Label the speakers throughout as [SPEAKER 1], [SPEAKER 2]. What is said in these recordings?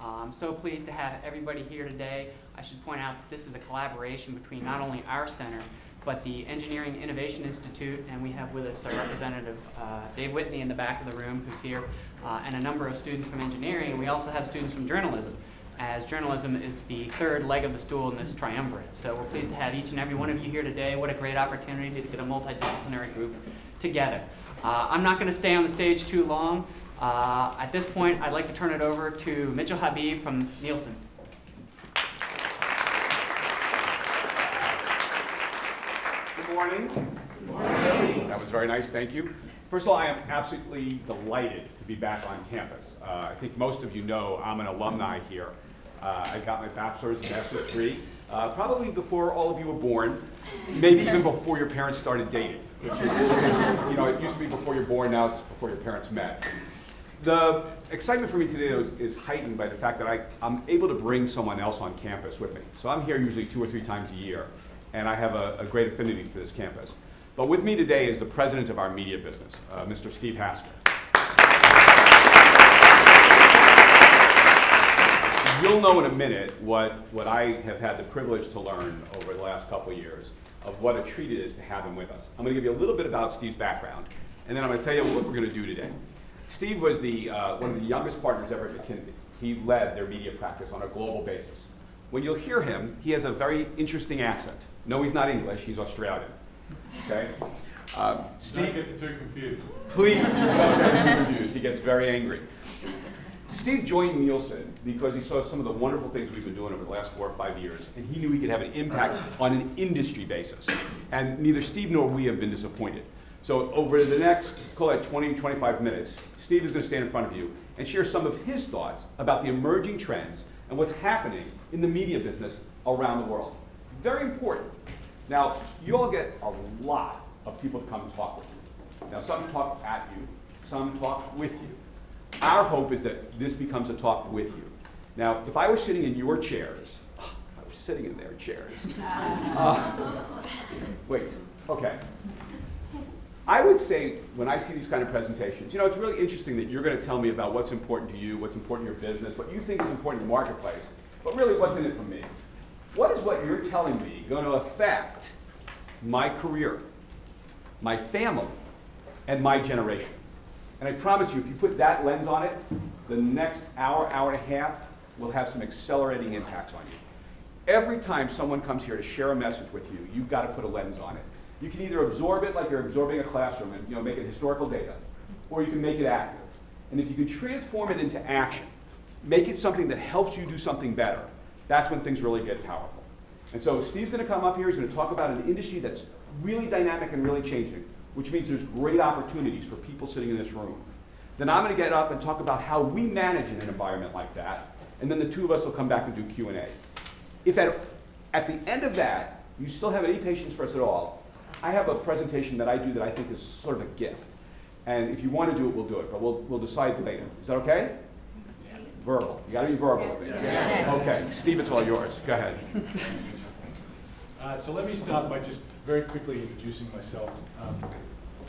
[SPEAKER 1] I'm so pleased to have everybody here today. I should point out that this is a collaboration between not only our center, but the Engineering Innovation Institute, and we have with us our representative Dave Whitney in the back of the room who's here, and a number of students from engineering, and we also have students from journalism, as journalism is the third leg of the stool in this triumvirate. So we're pleased to have each and every one of you here today. What a great opportunity to get a multidisciplinary group together. I'm not going to stay on the stage too long. At this point, I'd like to turn it over to Mitchell Habib from Nielsen.
[SPEAKER 2] Good morning. Good morning. That was very nice, thank you. First of all, I am absolutely delighted to be back on campus. I think most of you know I'm an alumni here. I got my bachelor's and master's degree probably before all of you were born, maybe even before your parents started dating, which is, you know, it used to be before you're born, now it's before your parents met. The excitement for me today is heightened by the fact that I'm able to bring someone else on campus with me. So I'm here usually 2 or 3 times a year, and I have a great affinity for this campus. But with me today is the president of our media business, Mr. Steve Hasker. You'll know in a minute what I have had the privilege to learn over the last couple of years of what a treat it is to have him with us. I'm going to give you a little bit about Steve's background, and then I'm going to tell you what we're going to do today. Steve was one of the youngest partners ever at McKinsey. He led their media practice on a global basis. When you'll hear him, he has a very interesting accent. No, he's not English, he's Australian. Okay? Steve,
[SPEAKER 3] don't get too confused.
[SPEAKER 2] Please, don't get too confused. He gets very angry. Steve joined Nielsen because he saw some of the wonderful things we've been doing over the last 4 or 5 years, and he knew he could have an impact on an industry basis. And neither Steve nor we have been disappointed. So over the next, call it 20, 25 minutes, Steve is going to stand in front of you and share some of his thoughts about the emerging trends and what's happening in the media business around the world. Very important. Now, you all get a lot of people to come and talk with you. Now, some talk at you, some talk with you. Our hope is that this becomes a talk with you. Now, if I was sitting in your chairs, I was sitting in their chairs. Wait, okay. I would say, when I see these kind of presentations, you know, it's really interesting that you're going to tell me about what's important to you, what's important in your business, what you think is important in the marketplace, but really what's in it for me. What is what you're telling me going to affect my career, my family, and my generation? And I promise you, if you put that lens on it, the next hour, hour and a half will have some accelerating impacts on you. Every time someone comes here to share a message with you, you've got to put a lens on it. You can either absorb it like you're absorbing a classroom and, you know, make it historical data, or you can make it active. And if you can transform it into action, make it something that helps you do something better, that's when things really get powerful. And so Steve's going to come up here, he's going to talk about an industry that's really dynamic and really changing, which means there's great opportunities for people sitting in this room. Then I'm going to get up and talk about how we manage in an environment like that, and then the two of us will come back and do Q&A. If at the end of that, you still have any patience for us at all, I have a presentation that I do that I think is sort of a gift. And if you want to do it, we'll do it, but we'll decide later. Is that okay? Yes. Verbal. You got to be verbal with it.
[SPEAKER 3] Yes.
[SPEAKER 2] Okay. Steve, it's all yours. Go ahead.
[SPEAKER 3] So let me start by just very quickly introducing myself.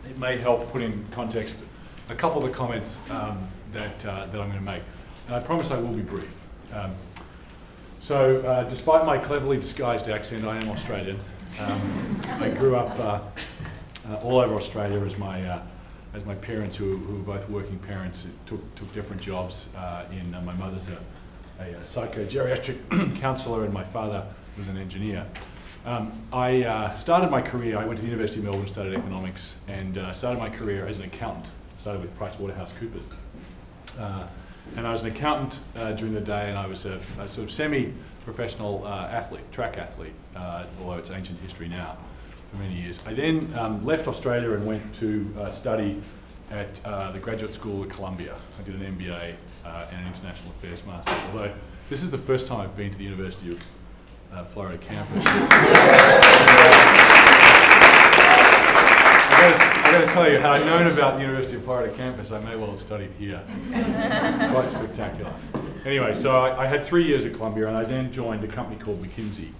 [SPEAKER 3] It may help put in context a couple of the comments that I'm going to make. And I promise I will be brief. Despite my cleverly disguised accent, I am Australian. I grew up all over Australia as my parents, who were both working parents, took different jobs. My mother's a psychogeriatric counsellor, and my father was an engineer. I started my career. I went to the University of Melbourne, studied economics, and started my career as an accountant. Started with PricewaterhouseCoopers, and I was an accountant during the day, and I was a sort of semi-professional athlete, track athlete, although it's ancient history now, for many years. I then left Australia and went to study at the graduate school at Columbia. I did an MBA and an international affairs master's, although this is the first time I've been to the University of Florida campus. I've got to tell you, had I known about the University of Florida campus, I may well have studied here. Quite spectacular. Anyway, so I had 3 years at Columbia, and I then joined a company called McKinsey.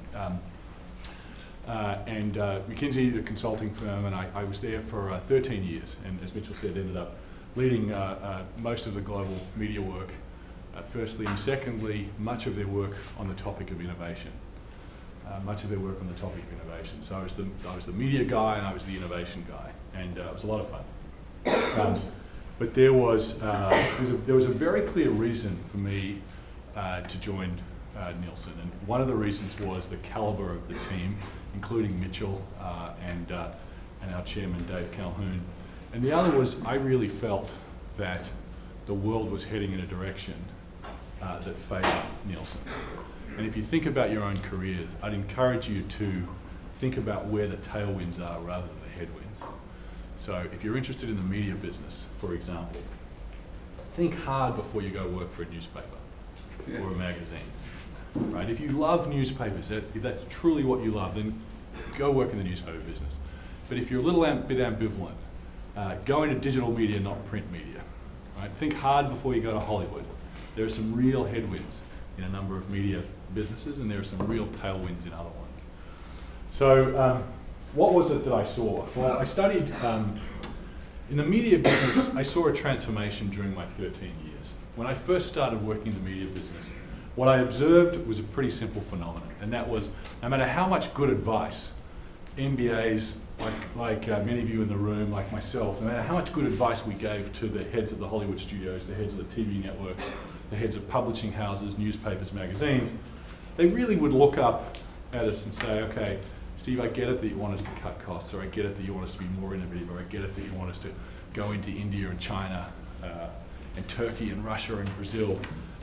[SPEAKER 3] McKinsey, the consulting firm, and I was there for 13 years, and as Mitchell said, ended up leading most of the global media work firstly, and secondly, much of their work on the topic of innovation. So I was the media guy and I was the innovation guy, and it was a lot of fun. But there was a very clear reason for me to join Nielsen, and one of the reasons was the caliber of the team, including Mitchell and our chairman Dave Calhoun, and the other was I really felt that the world was heading in a direction that favored Nielsen. And if you think about your own careers, I'd encourage you to think about where the tailwinds are rather than the headwinds. So if you're interested in the media business, for example, think hard before you go work for a newspaper or a magazine. Right? If you love newspapers, if that's truly what you love, then go work in the newspaper business. But if you're a little bit ambivalent, go into digital media, not print media. Right? Think hard before you go to Hollywood. There are some real headwinds in a number of media businesses, and there are some real tailwinds in other ones. So what was it that I saw? Well, I studied, in the media business, I saw a transformation during my 13 years. When I first started working in the media business, what I observed was a pretty simple phenomenon, and that was no matter how much good advice MBAs, like many of you in the room, like myself, no matter how much good advice we gave to the heads of the Hollywood studios, the heads of the TV networks, the heads of publishing houses, newspapers, magazines, they really would look up at us and say, okay, Steve, I get it that you want us to cut costs, or I get it that you want us to be more innovative, or I get it that you want us to go into India and China and Turkey and Russia and Brazil,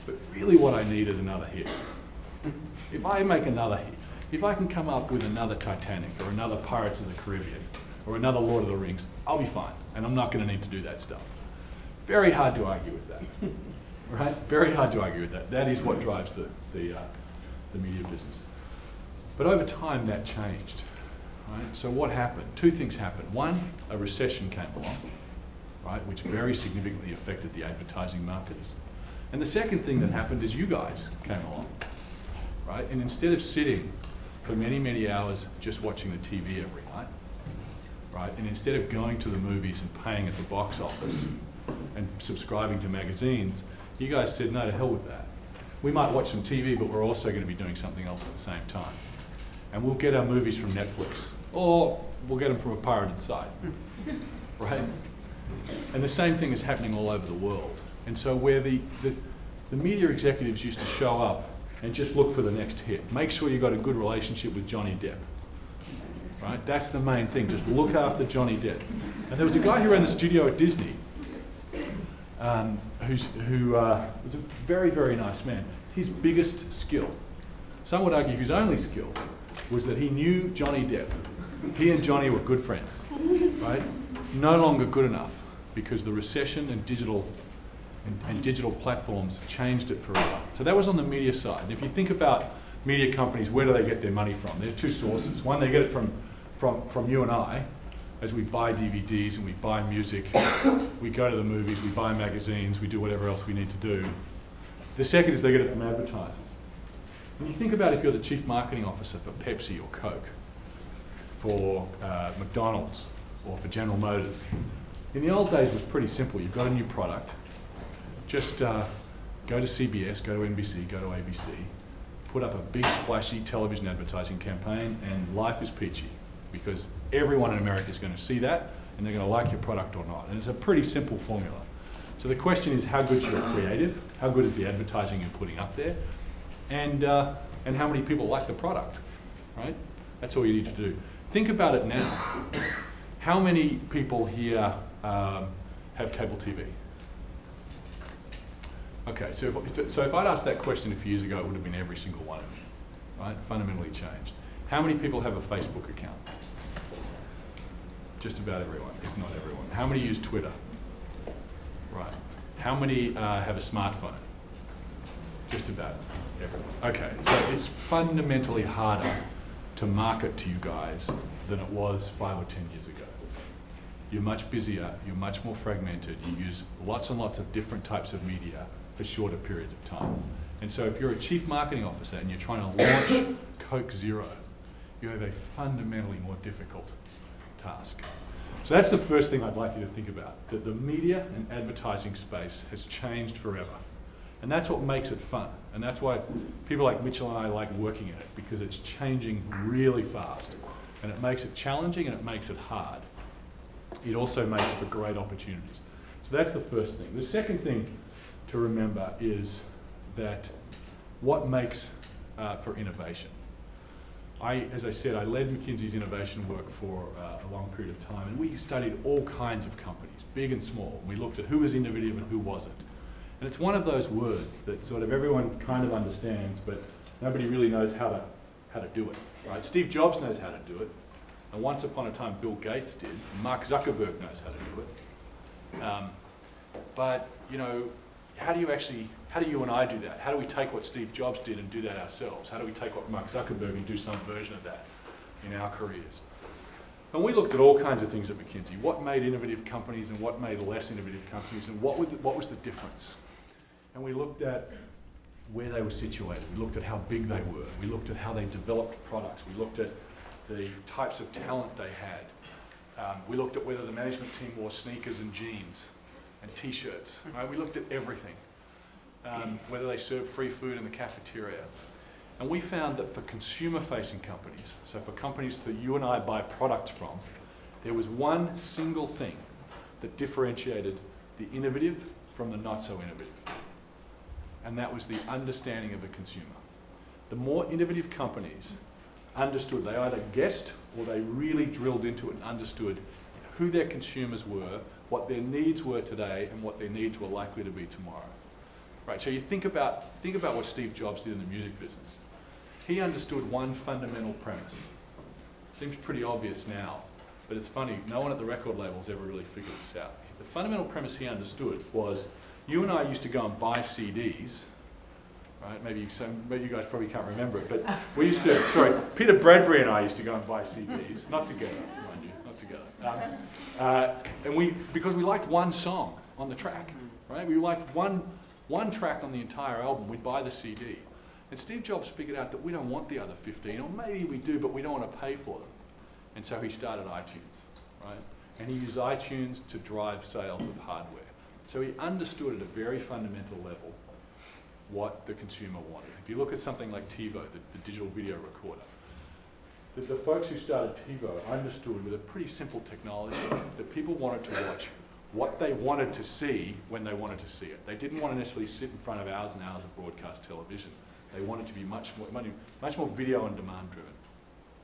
[SPEAKER 3] but really what I need is another hit. If I make another hit, if I can come up with another Titanic or another Pirates of the Caribbean or another Lord of the Rings, I'll be fine, and I'm not going to need to do that stuff. Very hard to argue with that, right? Very hard to argue with that. That is what drives the media business. But over time, that changed, right? So what happened? Two things happened. One, a recession came along, right, which very significantly affected the advertising markets. And the second thing that happened is you guys came along, right? And instead of sitting for many, many hours just watching the TV every night, right? And instead of going to the movies and paying at the box office and subscribing to magazines, you guys said, no, to hell with that. We might watch some TV, but we're also going to be doing something else at the same time. And we'll get our movies from Netflix, or we'll get them from a pirated site, right? And the same thing is happening all over the world. And so where the media executives used to show up and just look for the next hit. Make sure you've got a good relationship with Johnny Depp, right? That's the main thing, just look after Johnny Depp. And there was a guy who ran the studio at Disney who was a very, very nice man. His biggest skill, some would argue his only skill, was that he knew Johnny Depp. He and Johnny were good friends, right? No longer good enough because the recession and digital platforms changed it forever. So that was on the media side. And if you think about media companies, where do they get their money from? There are two sources. One, they get it from you and I, as we buy DVDs and we buy music, we go to the movies, we buy magazines, we do whatever else we need to do. The second is they get it from advertisers. When you think about if you're the chief marketing officer for Pepsi or Coke, for McDonald's or for General Motors, in the old days it was pretty simple. You've got a new product, just go to CBS, go to NBC, go to ABC, put up a big splashy television advertising campaign, and life is peachy because everyone in America is going to see that and they're going to like your product or not. And it's a pretty simple formula. So the question is, how good is your creative? How good is the advertising you're putting up there? And how many people like the product, right? That's all you need to do. Think about it now. How many people here have cable TV? Okay, so if I'd asked that question a few years ago, it would have been every single one of them, right? Fundamentally changed. How many people have a Facebook account? Just about everyone, if not everyone. How many use Twitter? Right. How many have a smartphone? Just about everyone. Okay, so it's fundamentally harder to market to you guys than it was 5 or 10 years ago. You're much busier, you're much more fragmented, you use lots and lots of different types of media for shorter periods of time. And so if you're a chief marketing officer and you're trying to launch Coke Zero, you have a fundamentally more difficult task. So that's the first thing I'd like you to think about, that the media and advertising space has changed forever. And that's what makes it fun. And that's why people like Mitchell and I like working at it, because it's changing really fast. And it makes it challenging and it makes it hard. It also makes for great opportunities. So that's the first thing. The second thing to remember is that what makes for innovation. As I said, I led McKinsey's innovation work for a long period of time, and we studied all kinds of companies, big and small. We looked at who was innovative and who wasn't. And it's one of those words that sort of everyone kind of understands, but nobody really knows how to do it, right? Steve Jobs knows how to do it, and once upon a time Bill Gates did, and Mark Zuckerberg knows how to do it. But, you know, how do you and I do that? How do we take what Steve Jobs did and do that ourselves? How do we take what Mark Zuckerberg and do some version of that in our careers? And we looked at all kinds of things at McKinsey. What made innovative companies and what made less innovative companies, and what was the difference? And we looked at where they were situated. We looked at how big they were. We looked at how they developed products. We looked at the types of talent they had. We looked at whether the management team wore sneakers and jeans and t-shirts. Right? We looked at everything. Whether they served free food in the cafeteria. And we found that for consumer-facing companies, so for companies that you and I buy products from, there was one single thing that differentiated the innovative from the not-so-innovative. And that was the understanding of the consumer. The more innovative companies understood, they either guessed or they really drilled into it and understood who their consumers were, what their needs were today, and what their needs were likely to be tomorrow. Right, so you think about what Steve Jobs did in the music business. He understood one fundamental premise. Seems pretty obvious now, but it's funny, no one at the record labels ever really figured this out. The fundamental premise he understood was, you and I used to go and buy CDs, right? Maybe you guys probably can't remember it, but we used to, Peter Bradbury and I used to go and buy CDs, not together, mind you, not together. Because we liked one song on the track, right? We liked one track on the entire album, we'd buy the CD. And Steve Jobs figured out that we don't want the other 15, or maybe we do, but we don't want to pay for them. And so he started iTunes, right? And he used iTunes to drive sales of hardware. So he understood at a very fundamental level what the consumer wanted. If you look at something like TiVo, the digital video recorder, the folks who started TiVo understood with a pretty simple technology that people wanted to watch what they wanted to see when they wanted to see it. They didn't want to necessarily sit in front of hours and hours of broadcast television. They wanted to be much more video on demand driven.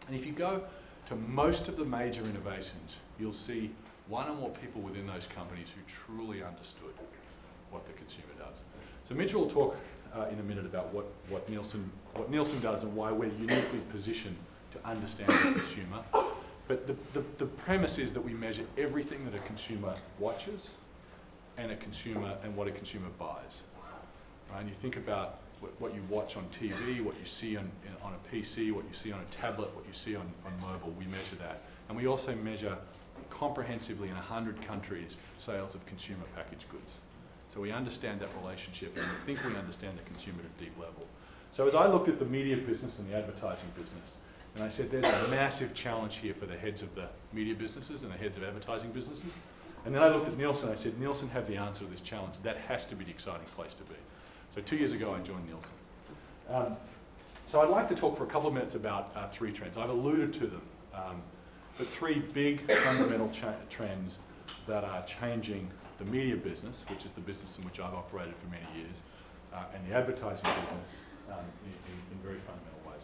[SPEAKER 3] And if you go to most of the major innovations, you'll see one or more people within those companies who truly understood what the consumer does. So Mitchell will talk in a minute about what Nielsen does and why we're uniquely positioned to understand the consumer. But the premise is that we measure everything that a consumer watches and what a consumer buys. Right? And you think about what you watch on TV, what you see on a PC, what you see on a tablet, what you see on mobile, we measure that. And we also measure comprehensively in 100 countries sales of consumer packaged goods. So we understand that relationship, and we think we understand the consumer at a deep level. So as I looked at the media business and the advertising business, and I said there's a massive challenge here for the heads of the media businesses and the heads of advertising businesses. And then I looked at Nielsen and I said, Nielsen have the answer to this challenge. That has to be the exciting place to be. So 2 years ago I joined Nielsen. So I'd like to talk for a couple of minutes about three trends. I've alluded to them, but three big fundamental trends that are changing the media business, which is the business in which I've operated for many years, and the advertising business in very fundamental ways.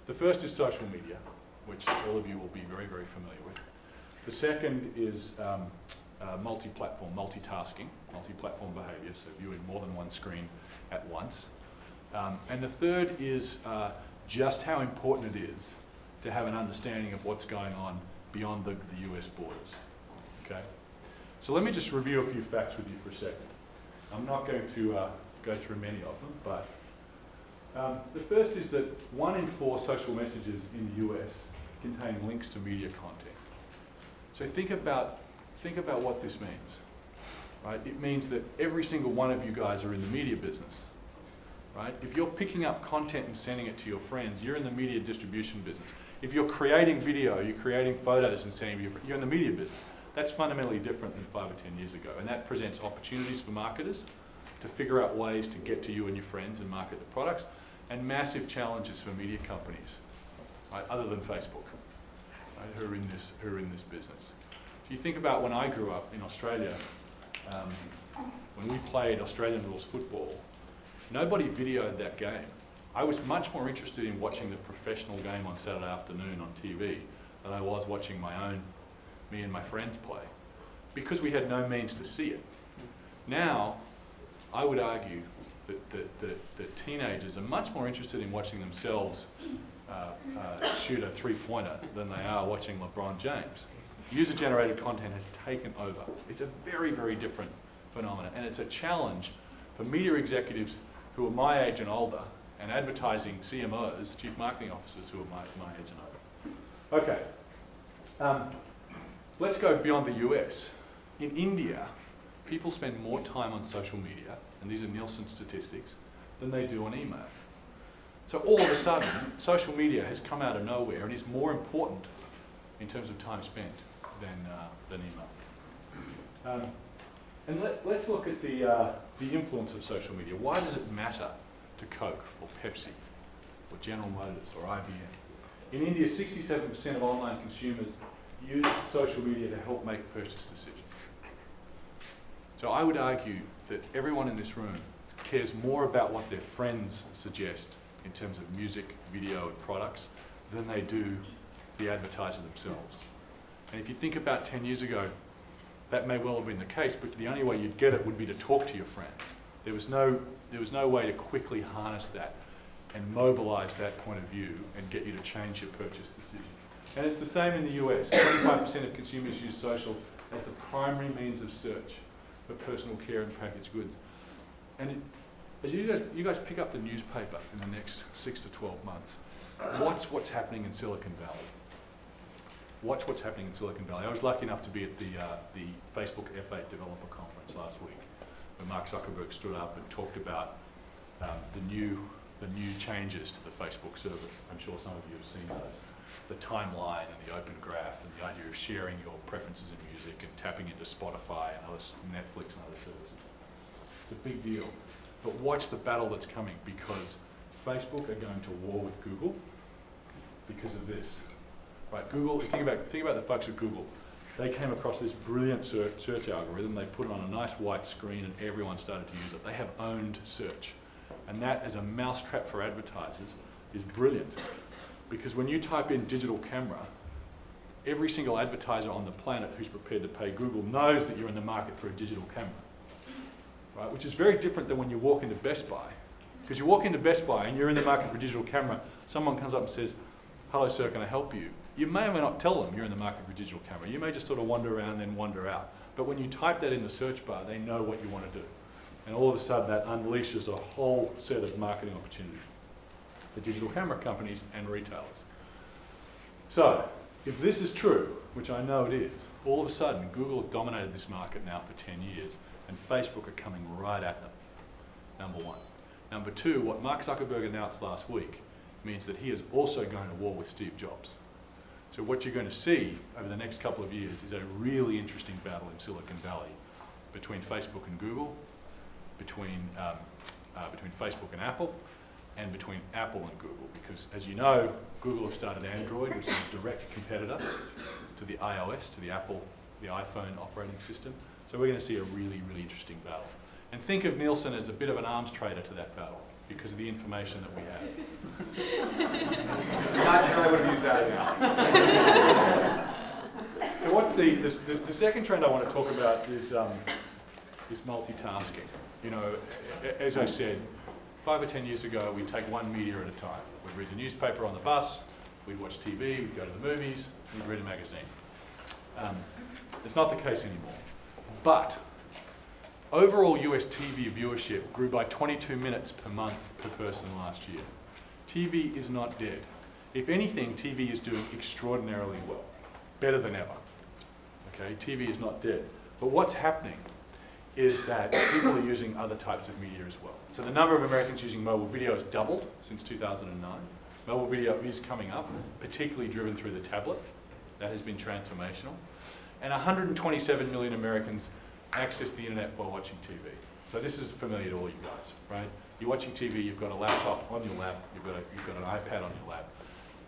[SPEAKER 3] The first is social media, which all of you will be very, very familiar with. The second is multi-platform, multitasking, multi-platform behavior, so viewing more than one screen at once. And the third is just how important it is to have an understanding of what's going on beyond the US borders. Okay? So let me just review a few facts with you for a second. I'm not going to go through many of them, but the first is that 1 in 4 social messages in the US contain links to media content. So think about what this means. Right? It means that every single one of you guys are in the media business. Right? If you're picking up content and sending it to your friends, you're in the media distribution business. If you're creating video, you're creating photos and sending them, you're in the media business. That's fundamentally different than 5 or 10 years ago, and that presents opportunities for marketers, to figure out ways to get to you and your friends and market the products, and massive challenges for media companies, right, other than Facebook, right, who are in this business. If you think about when I grew up in Australia, when we played Australian rules football, nobody videoed that game. I was much more interested in watching the professional game on Saturday afternoon on TV than I was watching me and my friends play, because we had no means to see it. Now, I would argue that teenagers are much more interested in watching themselves shoot a three-pointer than they are watching LeBron James. User-generated content has taken over. It's a very, very different phenomenon, and it's a challenge for media executives who are my age and older, and advertising CMOs, chief marketing officers, who are my age and older. Okay, let's go beyond the US. In India, people spend more time on social media, and these are Nielsen statistics, than they do on email. So all of a sudden, social media has come out of nowhere and is more important in terms of time spent than email. And let's look at the influence of social media. Why does it matter to Coke or Pepsi or General Motors or IBM? In India, 67% of online consumers use social media to help make purchase decisions. So I would argue that everyone in this room cares more about what their friends suggest in terms of music, video, and products than they do the advertiser themselves. And if you think about 10 years ago, that may well have been the case, but the only way you'd get it would be to talk to your friends. There was no way to quickly harness that and mobilize that point of view and get you to change your purchase decision. And it's the same in the US. 75% of consumers use social as the primary means of search for personal care and packaged goods. And as you guys pick up the newspaper in the next 6 to 12 months, watch what's happening in Silicon Valley. Watch what's happening in Silicon Valley. I was lucky enough to be at the Facebook F8 developer conference last week, where Mark Zuckerberg stood up and talked about the new changes to the Facebook service. I'm sure some of you have seen those. The timeline and the open graph and the idea of sharing your preferences in music and tapping into Spotify and Netflix and other services. It's a big deal. But watch the battle that's coming, because Facebook are going to war with Google because of this. Right, Google, think about the folks at Google. They came across this brilliant search algorithm. They put it on a nice white screen and everyone started to use it. They have owned search. And that, as a mousetrap for advertisers, is brilliant. Because when you type in digital camera, every single advertiser on the planet who's prepared to pay Google knows that you're in the market for a digital camera. Right? Which is very different than when you walk into Best Buy. Because you walk into Best Buy and you're in the market for a digital camera, someone comes up and says, "Hello sir, can I help you?" You may or may not tell them you're in the market for a digital camera. You may just sort of wander around and then wander out. But when you type that in the search bar, they know what you want to do. And all of a sudden that unleashes a whole set of marketing opportunities for digital camera companies and retailers. So, if this is true, which I know it is, all of a sudden Google have dominated this market now for 10 years, and Facebook are coming right at them, number one. Number two, what Mark Zuckerberg announced last week means that he is also going to war with Steve Jobs. So what you're going to see over the next couple of years is a really interesting battle in Silicon Valley between Facebook and Google, between Facebook and Apple, and between Apple and Google. Because, as you know, Google have started Android, which is a direct competitor to the iOS, to the iPhone operating system. So we're going to see a really, really interesting battle. And think of Nielsen as a bit of an arms trader to that battle, because of the information that we have. Not sure I would have used that now. So what's the second trend I want to talk about is multitasking. You know, as I said, 5 or 10 years ago, we'd take one media at a time. We'd read the newspaper on the bus, we'd watch TV, we'd go to the movies, we'd read a magazine. It's not the case anymore. But overall US TV viewership grew by 22 minutes per month per person last year. TV is not dead. If anything, TV is doing extraordinarily well, better than ever. Okay, TV is not dead. But what's happening is that people are using other types of media as well. So the number of Americans using mobile video has doubled since 2009. Mobile video is coming up, particularly driven through the tablet. That has been transformational. And 127 million Americans access the internet while watching TV. So this is familiar to all you guys, right? You're watching TV, you've got a laptop on your lap, you've got an iPad on your lap,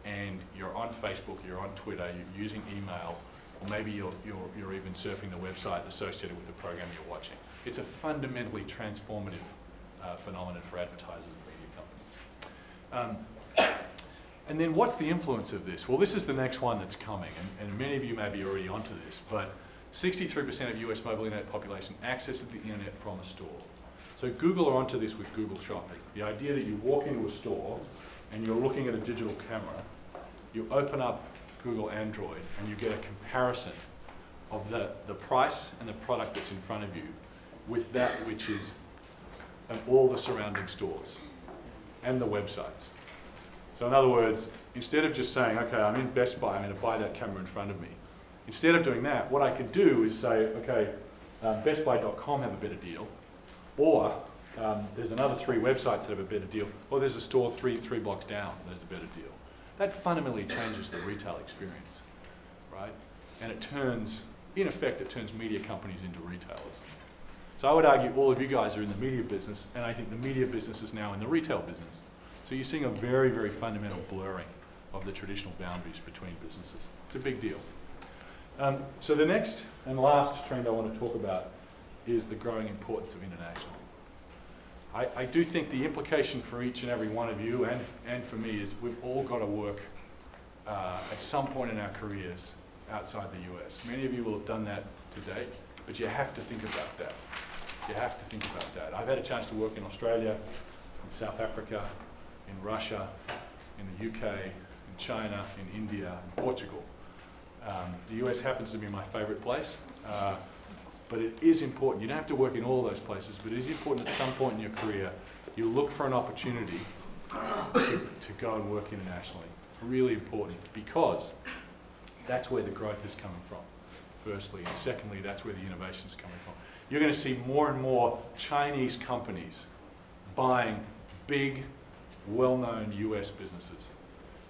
[SPEAKER 3] and you're on Facebook, you're on Twitter, you're using email, or maybe you're even surfing the website associated with the program you're watching. It's a fundamentally transformative phenomenon for advertisers and media companies. And then what's the influence of this? Well, this is the next one that's coming, and many of you may be already onto this, but 63% of US mobile internet population accesses the internet from a store. So Google are onto this with Google Shopping. The idea that you walk into a store and you're looking at a digital camera, you open up Google Android and you get a comparison of the price and the product that's in front of you with that which is in all the surrounding stores and the websites. So in other words, instead of just saying, okay, I'm in Best Buy, I'm going to buy that camera in front of me, instead of doing that, what I could do is say, okay, bestbuy.com have a better deal, or there's another 3 websites that have a better deal, or there's a store three blocks down, there's a better deal. That fundamentally changes the retail experience, right? And it turns, in effect, it turns media companies into retailers. So I would argue all of you guys are in the media business, and I think the media business is now in the retail business. So you're seeing a very, very fundamental blurring of the traditional boundaries between businesses. It's a big deal. So the next and last trend I want to talk about is the growing importance of international. I do think the implication for each and every one of you and for me is we've all got to work at some point in our careers outside the US. Many of you will have done that to date, but you have to think about that. You have to think about that. I've had a chance to work in Australia, in South Africa, in Russia, in the UK, in China, in India, in Portugal. The US happens to be my favorite place, but it is important. You don't have to work in all those places, but it is important at some point in your career you look for an opportunity to go and work internationally. It's really important because that's where the growth is coming from, firstly, and secondly, that's where the innovation is coming from. You're going to see more and more Chinese companies buying big, well-known US businesses.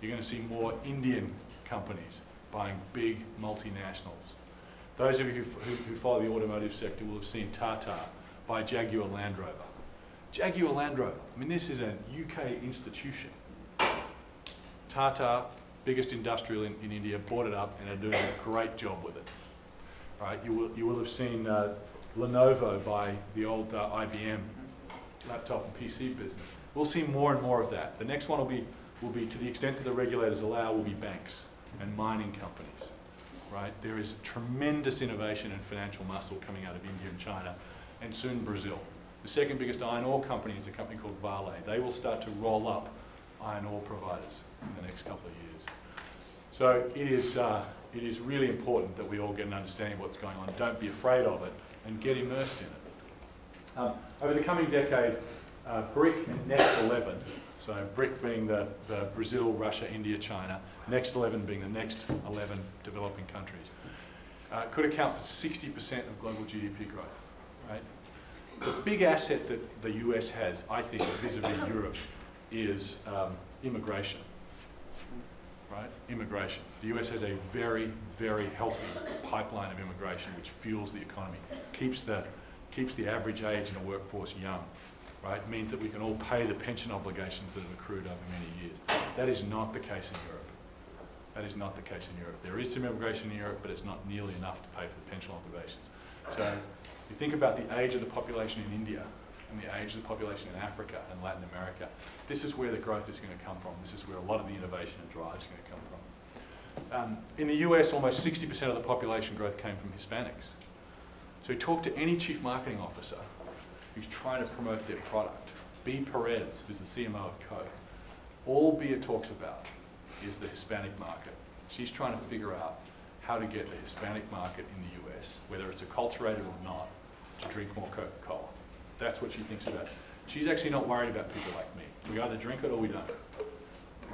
[SPEAKER 3] You're going to see more Indian companies buying big multinationals. Those of you who follow the automotive sector will have seen Tata buy Jaguar Land Rover. Jaguar Land Rover, I mean, this is a UK institution. Tata, biggest industrial in India, bought it up and are doing a great job with it. Right? You will have seen Lenovo buy the old IBM laptop and PC business. We'll see more and more of that. The next one will be to the extent that the regulators allow, will be banks and mining companies, right? There is tremendous innovation and financial muscle coming out of India and China, and soon Brazil. The second biggest iron ore company is a company called Vale. They will start to roll up iron ore providers in the next couple of years. So it is really important that we all get an understanding of what's going on. Don't be afraid of it and get immersed in it. Over the coming decade, BRIC and Next 11, so BRIC being the Brazil, Russia, India, China, Next 11 being the next 11 developing countries, could account for 60% of global GDP growth, right? The big asset that the US has, I think, vis-a-vis Europe, is immigration, right? Immigration. The US has a very, very healthy pipeline of immigration which fuels the economy, keeps the average age in a workforce young, right? Means that we can all pay the pension obligations that have accrued over many years. That is not the case in Europe. That is not the case in Europe. There is some immigration in Europe, but it's not nearly enough to pay for the pension obligations. So you think about the age of the population in India and the age of the population in Africa and Latin America. This is where the growth is going to come from. This is where a lot of the innovation and drive is going to come from. In the US, almost 60% of the population growth came from Hispanics. So talk to any chief marketing officer who's trying to promote their product. Bea Perez, who's the CMO of Coke. All Bea talks about is the Hispanic market. She's trying to figure out how to get the Hispanic market in the US, whether it's acculturated or not, to drink more Coca-Cola. That's what she thinks about. She's actually not worried about people like me. We either drink it or we don't,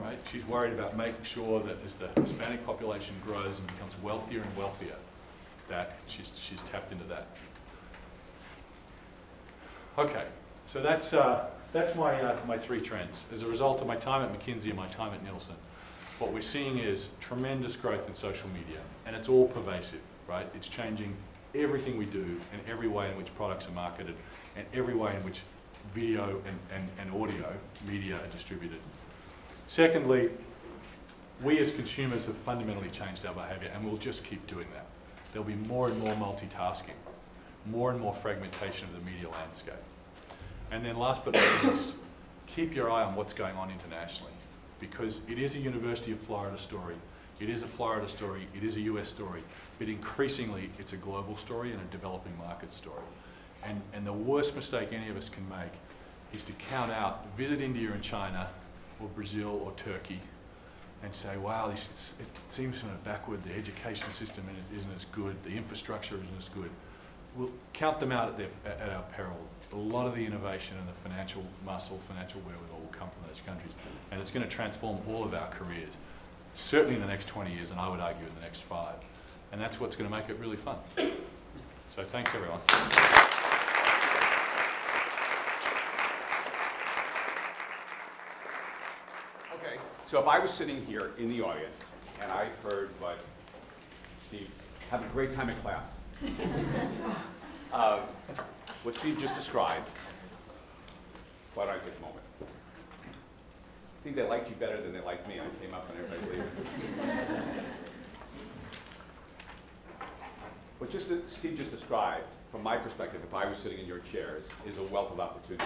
[SPEAKER 3] right? She's worried about making sure that as the Hispanic population grows and becomes wealthier and wealthier, that she's tapped into that. Okay, so that's my 3 trends. As a result of my time at McKinsey and my time at Nielsen, what we're seeing is tremendous growth in social media, and it's all pervasive, right? It's changing everything we do and every way in which products are marketed and every way in which video and audio media are distributed. Secondly, we as consumers have fundamentally changed our behaviour, and we'll just keep doing that. There'll be more and more multitasking, more and more fragmentation of the media landscape. And then last but not least, keep your eye on what's going on internationally, because it is a University of Florida story, it is a Florida story, it is a US story, but increasingly it's a global story and a developing market story. And the worst mistake any of us can make is to count out, visit India and China, or Brazil or Turkey, and say, wow, it seems kind of backward, the education system isn't as good, the infrastructure isn't as good. We'll count them out at our peril. A lot of the innovation and the financial muscle, financial wherewithal will come from those countries, and it's going to transform all of our careers, certainly in the next 20 years, and I would argue in the next 5. And that's what's going to make it really fun. So thanks, everyone.
[SPEAKER 2] Okay, so if I was sitting here in the audience and I heard what Steve, have a great time in class, what Steve just described, why don't I take a moment? Steve, they liked you better than they liked me. I came up and everybody's leaving. What Steve just described, from my perspective, if I was sitting in your chairs, is a wealth of opportunity.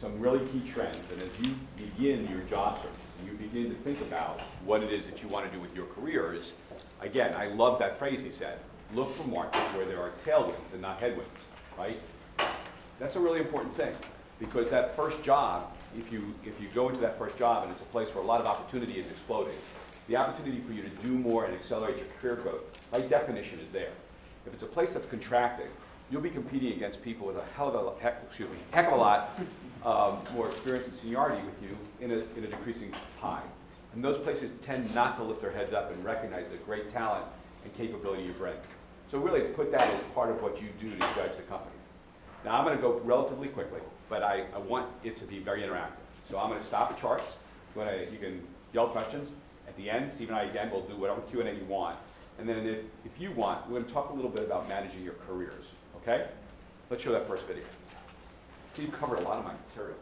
[SPEAKER 2] Some really key trends, and as you begin your job search, and you begin to think about what it is that you want to do with your careers, again, I love that phrase he said, look for markets where there are tailwinds and not headwinds, right? That's a really important thing, because that first job, if you go into that first job and it's a place where a lot of opportunity is exploding, the opportunity for you to do more and accelerate your career growth, by definition, is there. If it's a place that's contracting, you'll be competing against people with a heck of a lot more experience and seniority with you in a decreasing pie. And those places tend not to lift their heads up and recognize the great talent and capability you bring. So really put that as part of what you do to judge the company. Now I'm going to go relatively quickly, but I want it to be very interactive. So I'm going to stop the charts. You can yell questions. At the end, Steve and I again will do whatever Q&A you want. And then if you want, we're going to talk a little bit about managing your careers. Okay? Let's show that first video. Steve covered a lot of my material.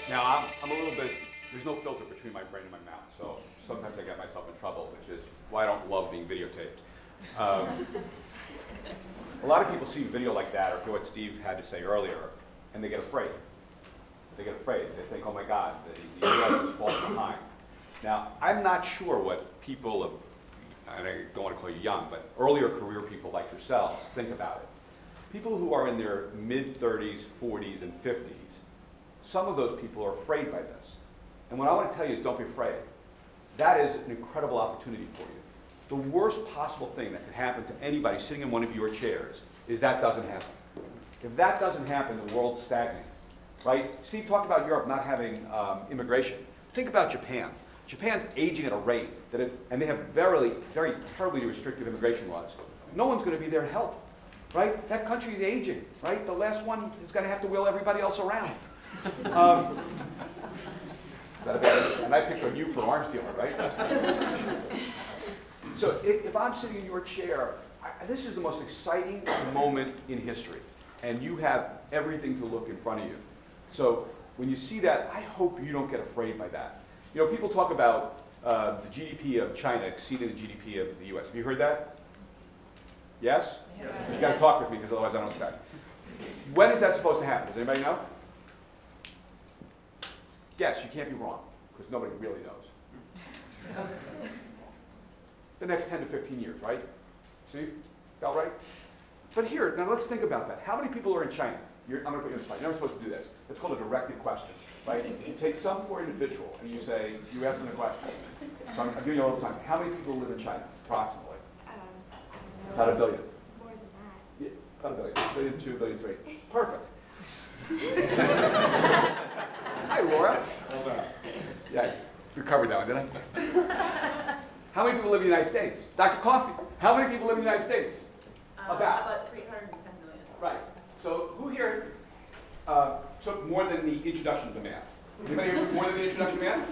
[SPEAKER 2] Now, I'm a little bit, there's no filter between my brain and my mouth, so sometimes I get myself in trouble, which is why I don't love being videotaped. A lot of people see a video like that or hear what Steve had to say earlier, and they get afraid. They get afraid. They think, oh my God, the US is falling behind. Now, I'm not sure what people of, and I don't want to call you young, but earlier career people like yourselves think about it. People who are in their mid-30s, 40s, and 50s, some of those people are afraid by this. And what I want to tell you is don't be afraid. That is an incredible opportunity for you. The worst possible thing that could happen to anybody sitting in one of your chairs is that doesn't happen. If that doesn't happen, the world stagnates, right? Steve talked about Europe not having immigration. Think about Japan. Japan's aging at a rate that and they have very terribly restrictive immigration laws. No one's going to be there to help, right? That country is aging, right? The last one is going to have to wheel everybody else around. And I picked on you for arms dealer, right? So if I'm sitting in your chair, this is the most exciting moment in history. And you have everything to look in front of you. So when you see that, I hope you don't get afraid by that. You know, people talk about the GDP of China exceeding the GDP of the US. Have you heard that? Yes? Yes. You've got to talk with me because otherwise I don't start. When is that supposed to happen? Does anybody know? Guess, you can't be wrong, because nobody really knows. The next 10 to 15 years, right? See? Felt right? But here, now let's think about that. How many people are in China? I'm going to put you on the spot. You're never supposed to do this. It's called a directed question, right? You take some poor individual and you say, you ask them a question. So I'm giving you a little time. How many people live in China, approximately? About a billion.
[SPEAKER 4] More than that.
[SPEAKER 2] Yeah, about a billion. Billion, 2, billion, 3. Perfect. Hi, Laura. Yeah, you covered that one, didn't I? How many people live in the United States? Dr. Coffey, how many people live in the United States?
[SPEAKER 5] About 310 million.
[SPEAKER 2] Right. So who here took more than the introduction to math? Anybody here took more than the introduction to math?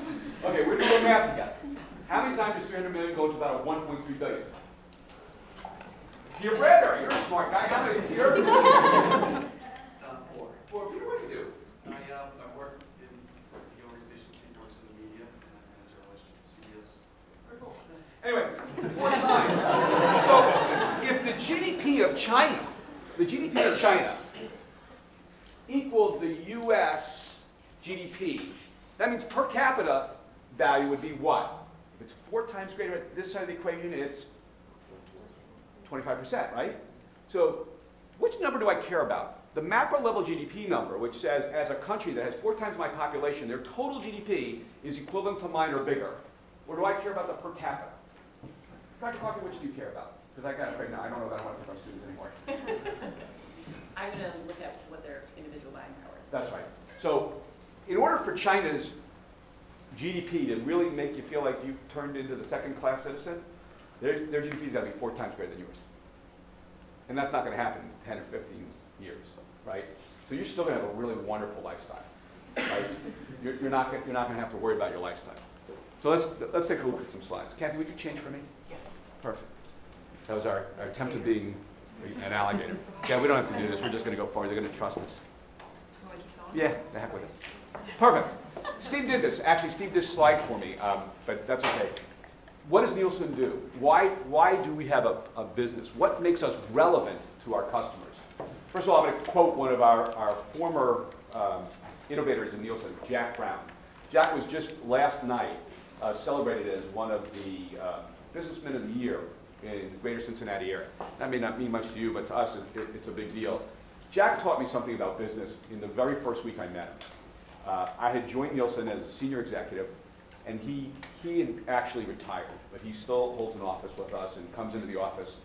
[SPEAKER 2] Okay, we're doing math together. How many times does 300 million go to about a 1.3 billion? You're Brother, you're a smart guy. How many is here?
[SPEAKER 6] 4.
[SPEAKER 2] 4. Peter, what do you do?
[SPEAKER 6] I work in the organization. Steve works in the media, and I manage our relationship with CBS.
[SPEAKER 2] Very cool. Anyway, 4 times. So if the GDP of China equaled the US GDP, that means per capita value would be what? If it's 4 times greater at this side of the equation, it's 25%, right? So which number do I care about? The macro level GDP number, which says as a country that has 4 times my population, their total GDP is equivalent to mine or bigger. Or do I care about the per capita? Dr. Coffey, which do you care about? Because I got afraid now, I don't know that I want to pick on students anymore.
[SPEAKER 5] I'm going to look at what their individual buying power is.
[SPEAKER 2] That's right. So in order for China's GDP to really make you feel like you've turned into the second-class citizen, their GDP's got to be 4 times greater than yours. And that's not going to happen in 10 or 15 years, right? So you're still going to have a really wonderful lifestyle, right? You're not going to have to worry about your lifestyle. So let's take a look at some slides. Kathy, we could change for me? Yeah. Perfect. That was our attempt at being an alligator. Yeah, we don't have to do this. We're just going to go forward. They're going to trust us.
[SPEAKER 5] You want to keep going?
[SPEAKER 2] Yeah, the heck with it. Perfect. Steve did this. Actually, Steve did this slide for me, but that's okay. What does Nielsen do? Why do we have a business? What makes us relevant to our customers? First of all, I'm going to quote one of our former innovators in Nielsen, Jack Brown. Jack was just last night celebrated as one of the businessmen of the year in the greater Cincinnati area. That may not mean much to you, but to us it's a big deal. Jack taught me something about business in the very first week I met him. I had joined Nielsen as a senior executive, and he had actually retired, but he still holds an office with us and comes into the office.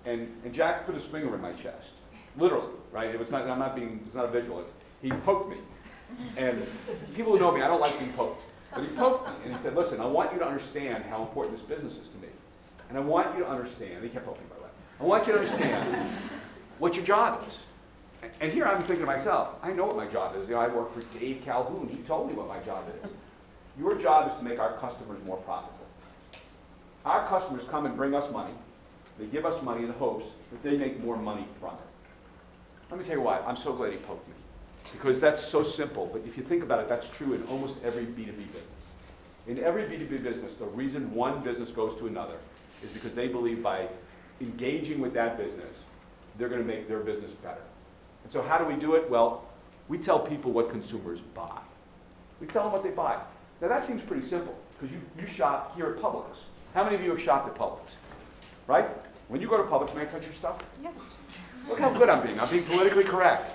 [SPEAKER 2] And Jack put his finger in my chest, literally, right? It's not a visual. He poked me. And people who know me, I don't like being poked. But he poked me, and he said, listen, I want you to understand how important this business is to me. And I want you to understand, he kept poking me, by the way. I want you to understand what your job is. And here I'm thinking to myself, I know what my job is. You know, I work for Dave Calhoun. He told me what my job is. Your job is to make our customers more profitable. Our customers come and bring us money. They give us money in the hopes that they make more money from it. Let me tell you why. I'm so glad he poked me. Because that's so simple, but if you think about it, that's true in almost every B2B business. In every B2B business, the reason one business goes to another is because they believe by engaging with that business, they're going to make their business better. And so how do we do it? Well, we tell people what consumers buy. We tell them what they buy. Now that seems pretty simple. because you shop here at Publix. How many of you have shopped at Publix? Right? When you go to Publix, may I touch your stuff?
[SPEAKER 5] Yes.
[SPEAKER 2] Look how good I'm being. I'm being politically correct.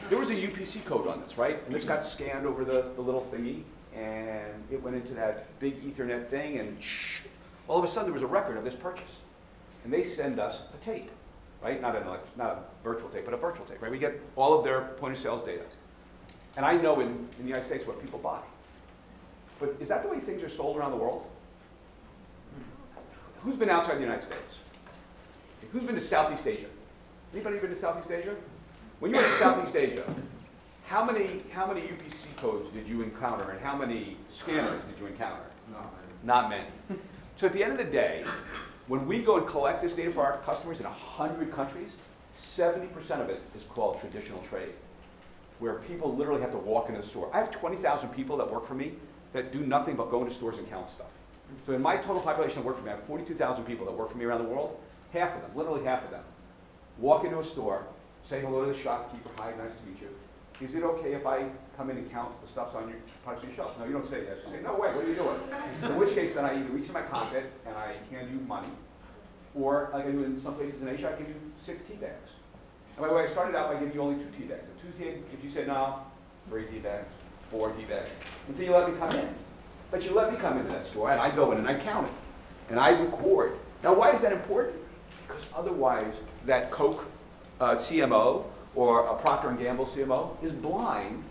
[SPEAKER 2] There was a UPC code on this, right? And this got scanned over the little thingy, and it went into that big Ethernet thing, and all of a sudden there was a record of this purchase. And they send us a tape, right? Not a virtual tape, but a virtual tape, right? We get all of their point of sales data. And I know in the United States what people buy. But is that the way things are sold around the world? Who's been outside the United States? Who's been to Southeast Asia? Anybody been to Southeast Asia? When you went to Southeast Asia, how many UPC codes did you encounter, and how many scanners did you encounter? Not many. So at the end of the day, when we go and collect this data for our customers in 100 countries, 70% of it is called traditional trade, where people literally have to walk into the store. I have 20,000 people that work for me that do nothing but go into stores and count stuff. So in my total population that work for me, I have 42,000 people that work for me around the world. Half of them, literally half of them, walk into a store, say hello to the shopkeeper, hi, nice to meet you. Is it okay if I come in and count the stuff's on your products on your shelf? No, you don't say that. You say, no way, what are you doing? In which case, then I either reach in my pocket and I hand you money, or like I do in some places in Asia, I give you 6 tea bags. And by the way, I started out by giving you only 2 tea bags. If you say no, 3 tea bags, 4 tea bags, until you let me come in. But you let me come into that store, and I go in and I count it, and I record. Now, why is that important? Because otherwise, that Coke CMO or a Procter & Gamble CMO is blind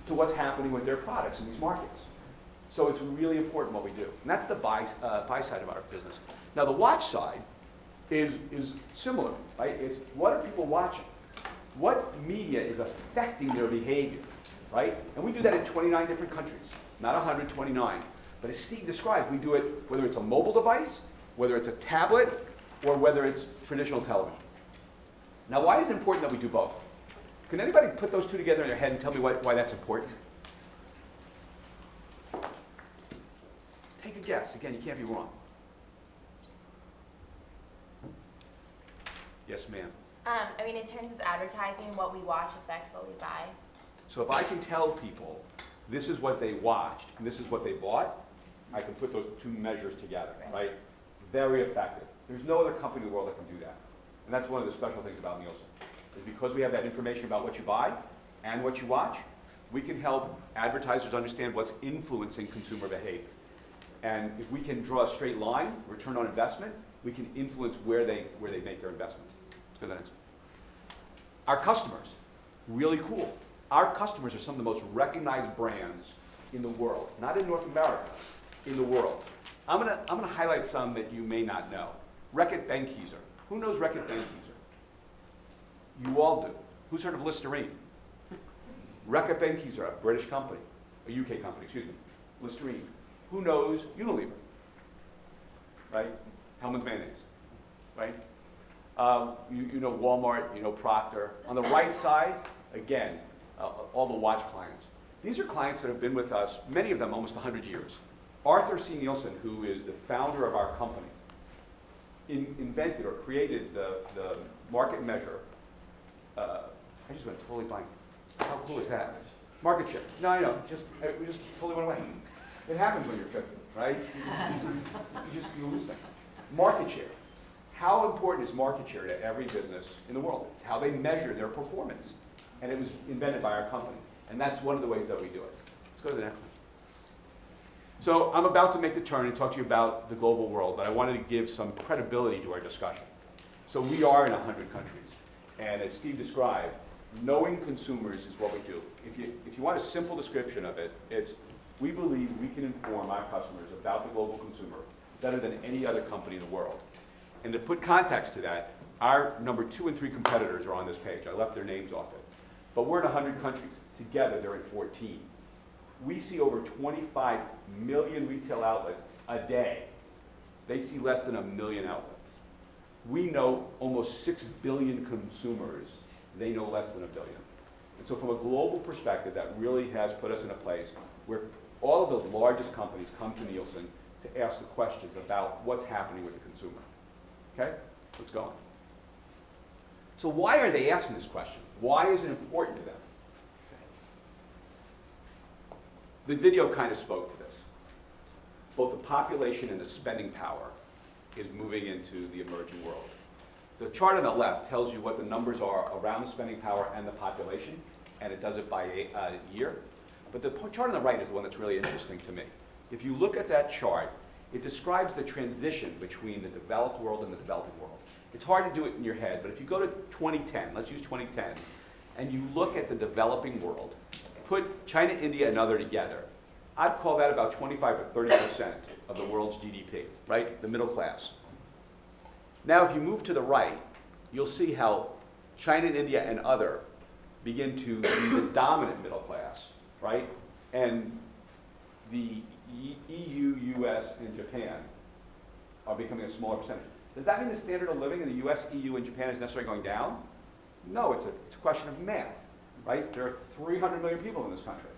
[SPEAKER 2] to what's happening with their products in these markets. So it's really important what we do. And that's the buy side of our business. Now, the watch side is similar, right? It's what are people watching? What media is affecting their behavior, right? And we do that in 29 different countries, not 129. But as Steve described, we do it whether it's a mobile device, whether it's a tablet, or whether it's traditional television. Now, why is it important that we do both? Can anybody put those two together in their head and tell me why that's important? Take a guess. Again, you can't be wrong. Yes, ma'am.
[SPEAKER 4] I mean, in terms of advertising, what we watch affects what we buy.
[SPEAKER 2] So if I can tell people this is what they watched and this is what they bought, I can put those two measures together, right? Very effective. There's no other company in the world that can do that. And that's one of the special things about Nielsen, is because we have that information about what you buy and what you watch, we can help advertisers understand what's influencing consumer behavior. And if we can draw a straight line, return on investment, we can influence where they make their investments. Let's go to the next one. Our customers, really cool. Our customers are some of the most recognized brands in the world, not in North America, in the world. I'm gonna highlight some that you may not know. Reckitt Benckiser. Who knows Reckitt Benckiser? You all do. Who's heard of Listerine? Reckitt Benckiser, a British company, a UK company, excuse me. Listerine. Who knows Unilever? Right? Hellmann's mayonnaise. Right? You know Walmart, you know Procter. On the right side, again, all the watch clients. These are clients that have been with us, many of them almost 100 years. Arthur C. Nielsen, who is the founder of our company, invented or created the market measure. I just went totally blank. How cool is that? Market share. No, I know. We just totally went away. It happens when you're 50, right? You lose things. Market share. How important is market share to every business in the world? It's how they measure their performance. And it was invented by our company. And that's one of the ways that we do it. Let's go to the next one. So I'm about to make the turn and talk to you about the global world, but I wanted to give some credibility to our discussion. So we are in 100 countries. And as Steve described, knowing consumers is what we do. If you want a simple description of it, it's we believe we can inform our customers about the global consumer better than any other company in the world. And to put context to that, our number 2 and 3 competitors are on this page. I left their names off it. But we're in 100 countries. Together, they're in 14. We see over 25 million retail outlets a day. They see less than 1 million outlets. We know almost 6 billion consumers. They know less than 1 billion. And so from a global perspective, that really has put us in a place where all of the largest companies come to Nielsen to ask the questions about what's happening with the consumer. Okay? Let's go on. So why are they asking this question? Why is it important to them? The video kind of spoke to this. both the population and the spending power is moving into the emerging world. The chart on the left tells you what the numbers are around the spending power and the population, and it does it by year. But the chart on the right is the one that's really interesting to me. If you look at that chart, it describes the transition between the developed world and the developing world. It's hard to do it in your head, but if you go to 2010, let's use 2010, and you look at the developing world, put China, India, and other together, I'd call that about 25 or 30% of the world's GDP, right? The middle class. Now, if you move to the right, you'll see how China and India and other begin to be the dominant middle class, right? And the EU, US, and Japan are becoming a smaller percentage. Does that mean the standard of living in the US, EU, and Japan is necessarily going down? No, it's a question of math, right? There are 300 million people in this country.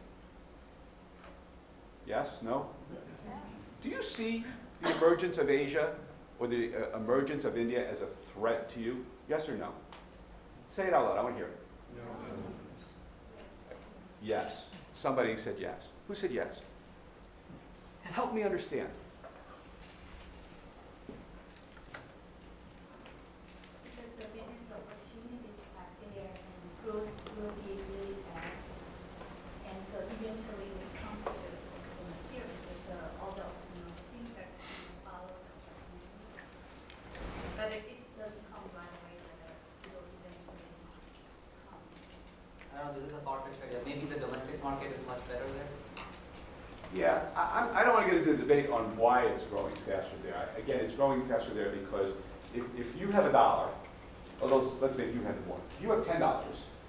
[SPEAKER 2] Yes? No? Do you see the emergence of Asia or the emergence of India as a threat to you? Yes or no? Say it out loud. I want to hear it.
[SPEAKER 6] No.
[SPEAKER 2] Yes. Somebody said yes. Who said yes? Help me understand.
[SPEAKER 7] Because the business opportunities are there and growth will be really fast. And so eventually we come to here because all the things that follow the opportunities. But if it doesn't come right away, then it will eventually come.
[SPEAKER 8] I don't know, this is a far-fetched idea. Maybe the domestic market is much better there.
[SPEAKER 2] Yeah, I don't want to get into the debate on why it's growing faster there. Again, it's growing faster there because if you have $1, although let's make you have more. If you have $10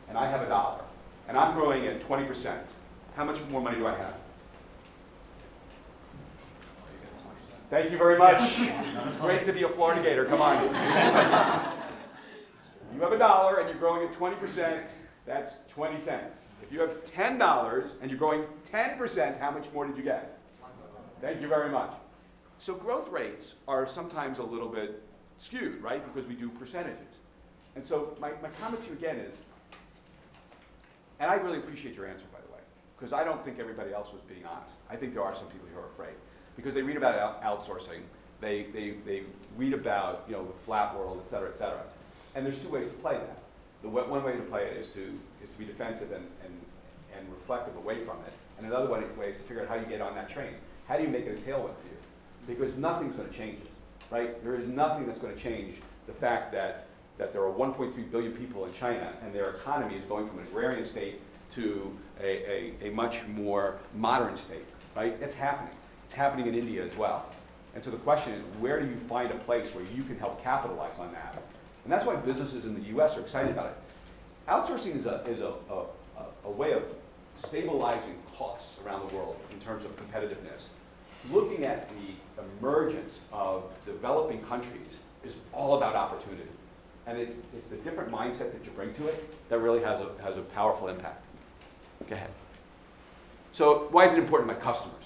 [SPEAKER 2] and I have $1 and I'm growing at 20%, how much more money do I have? Thank you very much. It's great to be a Florida Gator. Come on. You have $1 and you're growing at 20%, that's 20 cents. If you have $10 and you're growing 10%, how much more did you get? Thank you very much. So growth rates are sometimes a little bit skewed, right? Because we do percentages. And so my comment to you again is, and I really appreciate your answer, by the way, because I don't think everybody else was being honest. I think there are some people who are afraid. Because they read about outsourcing, they read about the flat world, et cetera, et cetera. And there's two ways to play that. One way to play it is to be defensive and reflective away from it. And another way is to figure out how you get on that train. How do you make it a tailwind for you? Because nothing's going to change it, right? There is nothing that's going to change the fact that there are 1.3 billion people in China and their economy is going from an agrarian state to a much more modern state, right? It's happening. It's happening in India as well. And so the question is, where do you find a place where you can help capitalize on that? And that's why businesses in the U.S. are excited about it. Outsourcing is a way of stabilizing costs around the world in terms of competitiveness. Looking at the emergence of developing countries is all about opportunity. And it's the different mindset that you bring to it that really has a powerful impact. Go ahead. So why is it important to my customers?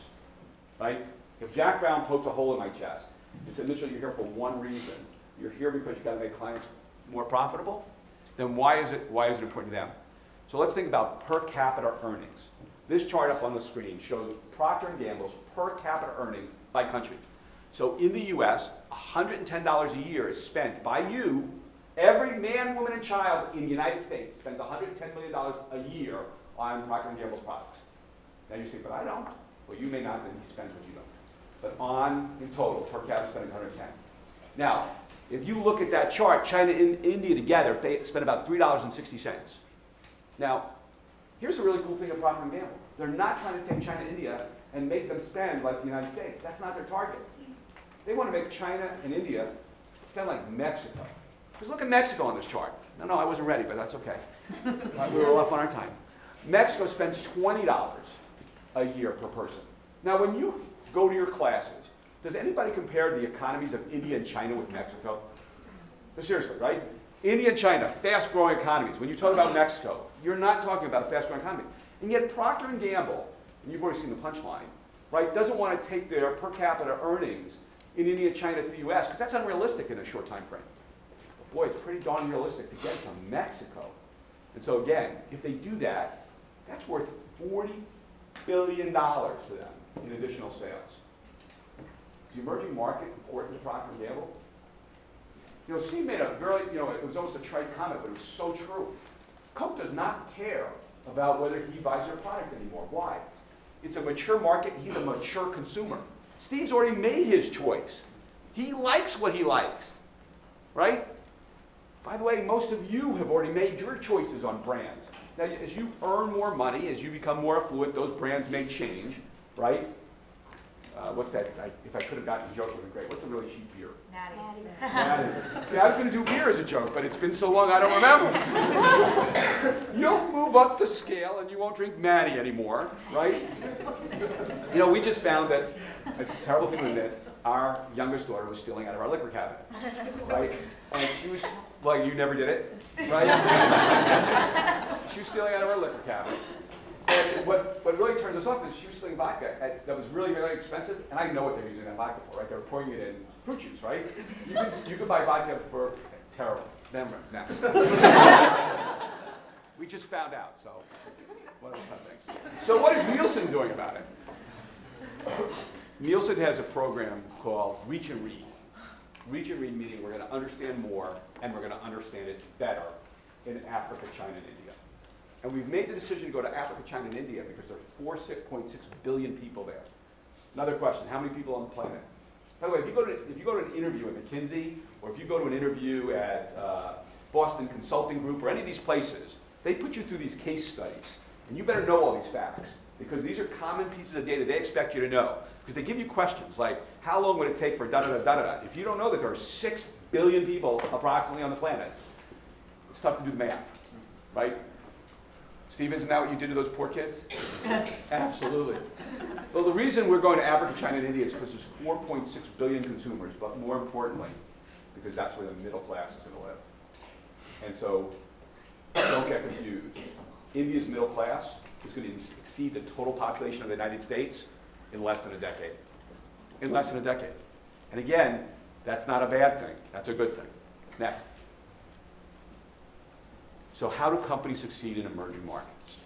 [SPEAKER 2] Right? If Jack Brown poked a hole in my chest and said, Mitchell, you're here for one reason. You're here because you've got to make clients more profitable. Then why is it important to them? So let's think about per capita earnings. This chart up on the screen shows Procter & Gamble's per capita earnings by country. So in the US, $110 a year is spent by you. Every man, woman, and child in the United States spends $110 million a year on Procter & Gamble's products. Now you say, but I don't. Well, you may not, then he spends what you don't. But in total, per capita spending 110. Now, if you look at that chart, China and India together, they spend about $3.60. Now, here's a really cool thing about Procter & Gamble. They're not trying to take China and India and make them spend like the United States. That's not their target. They want to make China and India spend like Mexico. Just look at Mexico on this chart. No, I wasn't ready, but that's okay. We were off on our time. Mexico spends $20 a year per person. Now, when you go to your classes, does anybody compare the economies of India and China with Mexico? But seriously, right? India and China, fast-growing economies. When you talk about Mexico, you're not talking about a fast-growing economy. And yet Procter & Gamble, and you've already seen the punchline, right, doesn't want to take their per capita earnings in India and China to the US, because that's unrealistic in a short time frame. But boy, it's pretty darn realistic to get to Mexico. And so again, if they do that, that's worth $40 billion to them in additional sales. the emerging market important to Procter & Gamble? You know, Steve made a very, you know, it was almost a trite comment, but it was so true. Coke does not care about whether he buys their product anymore. Why? It's a mature market. He's a mature consumer. Steve's already made his choice. He likes what he likes, right? By the way, most of you have already made your choices on brands. Now, as you earn more money, as you become more affluent, those brands may change, right? What's that? If I could have gotten a joke, it would have been great. What's a really cheap beer?
[SPEAKER 4] Natty.
[SPEAKER 2] Natty. See, I was going to do beer as a joke, but it's been so long I don't remember. You'll move up the scale and you won't drink Natty anymore, right? You know, we just found that, it's a terrible thing to admit, our youngest daughter was stealing out of our liquor cabinet, right? And she was, well, you never did it, right? She was stealing out of our liquor cabinet. And what really turned us off is she was stealing vodka that was really, really expensive, and I know what they're using that vodka for, right? They're pouring it in fruit juice, right? You could buy vodka for terrible. Then next. We just found out, so what else I think? So what is Nielsen doing about it? Nielsen has a program called Reach and Read. Reach and Read meaning we're going to understand more, and we're going to understand it better in Africa, China, and India. And we've made the decision to go to Africa, China, and India because there are 4.6 billion people there. Another question, how many people on the planet? By the way, if you go to an interview at McKinsey, or if you go to an interview at Boston Consulting Group, or any of these places, they put you through these case studies. And you better know all these facts, because these are common pieces of data they expect you to know. Because they give you questions like, how long would it take for da-da-da-da-da-da? If you don't know that there are 6 billion people approximately on the planet, it's tough to do the math, right? Steve, isn't that what you did to those poor kids? Absolutely. Well, the reason we're going to Africa, China, and India is because there's 4.6 billion consumers, but more importantly, because that's where the middle class is going to live. And so, don't get confused. India's middle class is going to exceed the total population of the United States in less than a decade. In less than a decade. And again, that's not a bad thing. That's a good thing. Next. So how do companies succeed in emerging markets?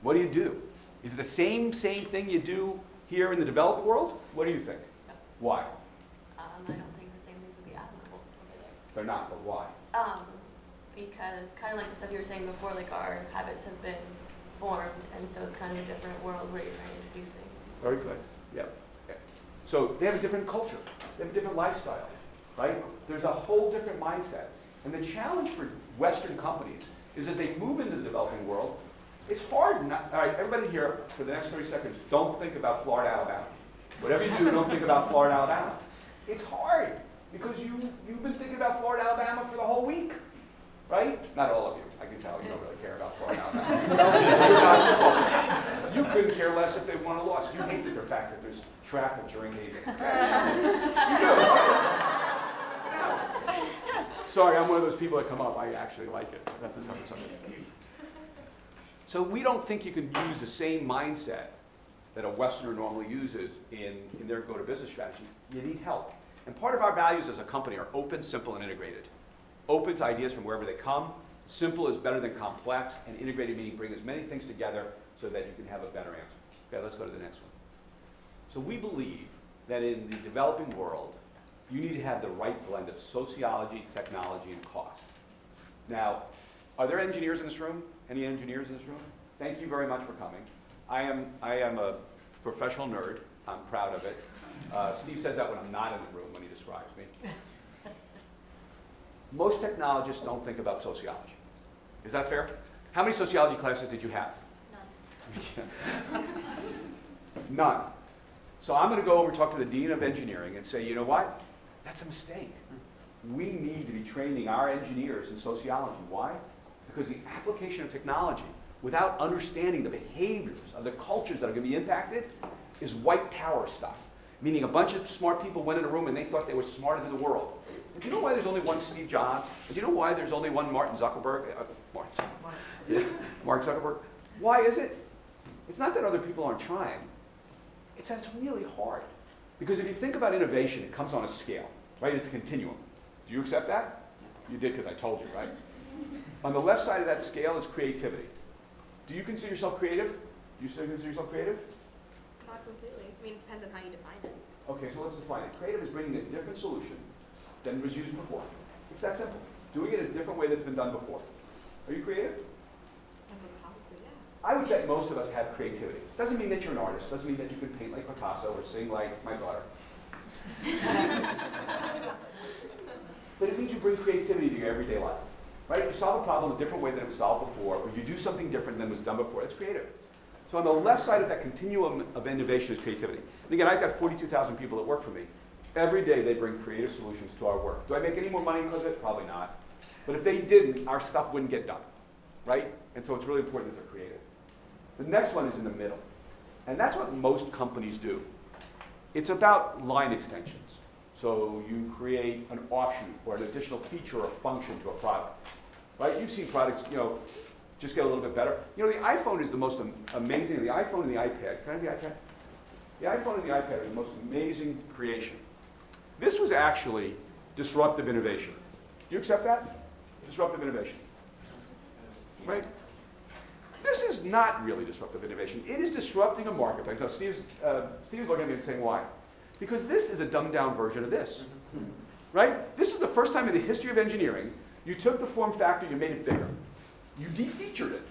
[SPEAKER 2] What do you do? Is it the same thing you do here in the developed world? What do you think?
[SPEAKER 9] No.
[SPEAKER 2] Why?
[SPEAKER 9] I don't think the same things would be applicable over there.
[SPEAKER 2] They're not, but why?
[SPEAKER 9] Because kind of like the stuff you were saying before, like our habits have been formed, and so it's kind of a different world where you're trying to introduce things.
[SPEAKER 2] Very good. Yeah. Okay. So they have a different culture. They have a different lifestyle, right? There's a whole different mindset. And the challenge for Western companies is as they move into the developing world, it's hard not, all right, everybody here, for the next 30 seconds, don't think about Florida, Alabama. Whatever you do, don't think about Florida, Alabama. It's hard, because you've been thinking about Florida, Alabama for the whole week, right? Not all of you. I can tell you don't really care about Florida, Alabama. You couldn't care less if they won or lost. You hated the fact that there's traffic during the evening. You do. Sorry, I'm one of those people that come up. I actually like it. That's a separate subject. So we don't think you can use the same mindset that a Westerner normally uses in their go-to-business strategy. You need help. And part of our values as a company are open, simple, and integrated. Open to ideas from wherever they come. Simple is better than complex. And integrated meaning bring as many things together so that you can have a better answer. Okay, let's go to the next one. So we believe that in the developing world, you need to have the right blend of sociology, technology, and cost. Now, are there engineers in this room? Any engineers in this room? Thank you very much for coming. I am a professional nerd. I'm proud of it. Steve says that when I'm not in the room when he describes me. Most technologists don't think about sociology. Is that fair? How many sociology classes did you have? None. None. So I'm going to go over and talk to the Dean of Engineering and say, you know what? That's a mistake. We need to be training our engineers in sociology. Why? Because the application of technology without understanding the behaviors of the cultures that are going to be impacted is white power stuff. Meaning a bunch of smart people went in a room and they thought they were smarter than the world. And do you know why there's only one Steve Jobs? And do you know why there's only one Mark Zuckerberg? Mark Zuckerberg. Why is it? It's not that other people aren't trying. It's that it's really hard. Because if you think about innovation, it comes on a scale, right? It's a continuum. Do you accept that? You did because I told you, right? On the left side of that scale is creativity. Do you consider yourself creative? Do you still consider yourself creative?
[SPEAKER 4] Not completely. I mean, it depends on how you define it.
[SPEAKER 2] Okay. Okay, so let's define it. Creative is bringing a different solution than was used before. It's that simple. Doing it a different way that's been done before. Are you creative? I would bet most of us have creativity. Doesn't mean that you're an artist. Doesn't mean that you can paint like Picasso or sing like my daughter. But it means you bring creativity to your everyday life. Right? You solve a problem a different way than it was solved before, or you do something different than was done before. It's creative. So on the left side of that continuum of innovation is creativity. And again, I've got 42,000 people that work for me. Every day they bring creative solutions to our work. Do I make any more money because of it? Probably not. But if they didn't, our stuff wouldn't get done. Right? And so it's really important that they're creative. The next one is in the middle. And that's what most companies do. It's about line extensions. So you create an offshoot or an additional feature or function to a product. Right? You've seen products, just get a little bit better. The iPhone is the most amazing. The iPhone and the iPad. Can I have the iPad? The iPhone and the iPad are the most amazing creation. This was actually disruptive innovation. Do you accept that? Disruptive innovation. Right? This is not really disruptive innovation. It is disrupting a marketplace. Now, Steve's looking at me and saying, why? Because this is a dumbed-down version of this. Right? This is the first time in the history of engineering you took the form factor, you made it bigger. You defeatured it.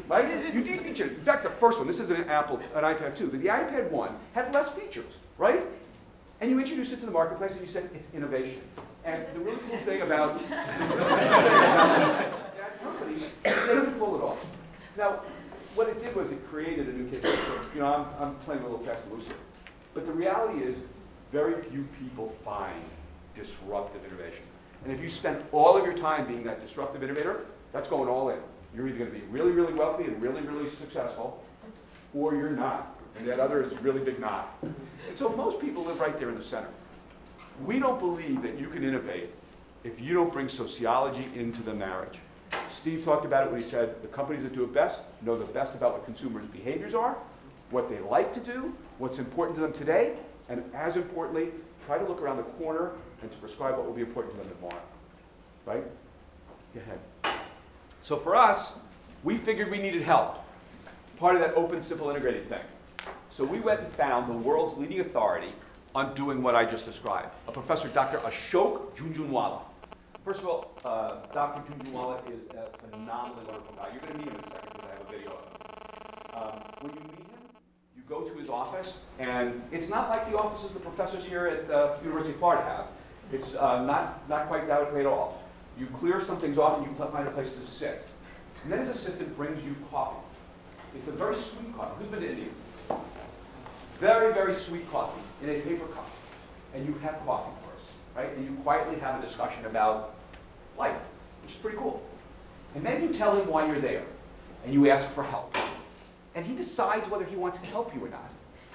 [SPEAKER 2] Right? You defeatured it. In fact, the first one, this is an iPad 2, but the iPad 1 had less features. Right? And you introduced it to the marketplace and you said, it's innovation. And the really cool thing about that company is they didn't pull it off. Now, what it did was it created a new capability. I'm playing a little fast and loose here. But the reality is, very few people find disruptive innovation. And if you spend all of your time being that disruptive innovator, that's going all in. You're either going to be really, really wealthy and really, really successful, or you're not. And that other is a really big not. And so most people live right there in the center. We don't believe that you can innovate if you don't bring sociology into the marriage. Steve talked about it when he said the companies that do it best know the best about what consumers' behaviors are, what they like to do, what's important to them today, and as importantly, try to look around the corner and to prescribe what will be important to them tomorrow. Right? Go ahead. So for us, we figured we needed help. Part of that open, simple, integrated thing. So we went and found the world's leading authority on doing what I just described, a professor, Dr. Ashok Jhunjhunwala. First of all, Dr. Jhunjhunwala is a phenomenally wonderful guy. You're going to meet him in a second because I have a video of him. When you meet him, you go to his office, and it's not like the offices the professors here at University of Florida have. It's not quite that way at all. You clear some things off, and you find a place to sit. And then his assistant brings you coffee. It's a very sweet coffee. Who's been to India? Very, very sweet coffee in a paper cup. And you have coffee first, right? And you quietly have a discussion about life, which is pretty cool. And then you tell him why you're there, and you ask for help. And he decides whether he wants to help you or not.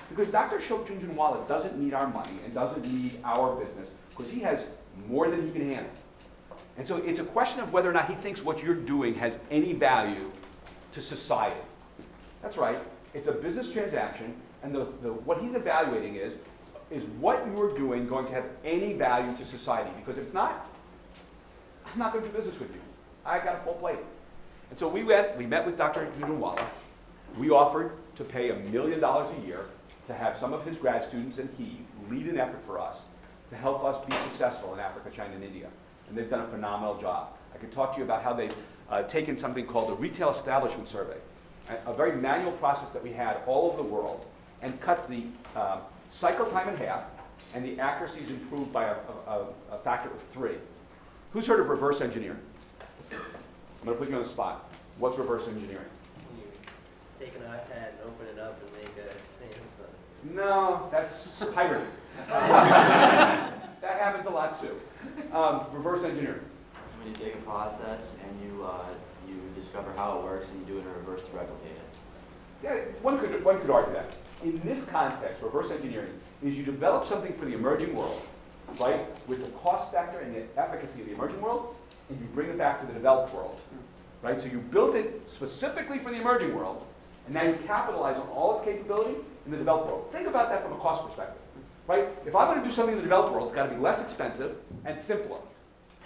[SPEAKER 2] Because Dr. Ashok Jhunjhunwala doesn't need our money and doesn't need our business, because he has more than he can handle. And so it's a question of whether or not he thinks what you're doing has any value to society. That's right. It's a business transaction, and what he's evaluating is what you're doing going to have any value to society? Because if it's not, I'm not going to do business with you. I got a full plate. And so we met with Dr. Jhunjhunwala. We offered to pay $1 million a year to have some of his grad students and he lead an effort for us to help us be successful in Africa, China, and India. And they've done a phenomenal job. I could talk to you about how they've taken something called the Retail Establishment Survey, a very manual process that we had all over the world, and cut the cycle time in half, and the accuracy is improved by a factor of 3. Who's heard of reverse engineering? I'm going to put you on the spot. What's reverse engineering?
[SPEAKER 10] You take an iPad and open it up and make a Samsung.
[SPEAKER 2] No, that's pirating. That happens a lot too. Reverse engineering.
[SPEAKER 11] When you take a process and you discover how it works and you do it in reverse to replicate it.
[SPEAKER 2] Yeah, one could argue that. In this context, reverse engineering is you develop something for the emerging world, right, with the cost factor and the efficacy of the emerging world, and you bring it back to the developed world, right? So you built it specifically for the emerging world, and now you capitalize on all its capability in the developed world. Think about that from a cost perspective, right? If I'm going to do something in the developed world, it's got to be less expensive and simpler,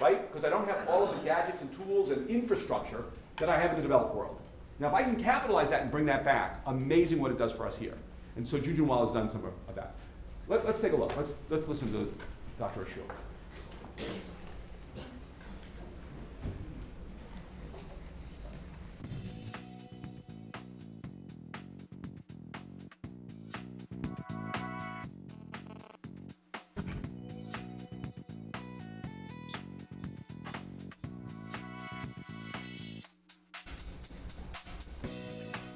[SPEAKER 2] right? Because I don't have all of the gadgets and tools and infrastructure that I have in the developed world. Now, if I can capitalize that and bring that back, amazing what it does for us here. And so Jhunjhunwala has done some of that. Let's take a look. Let's listen to Dr. Ashok.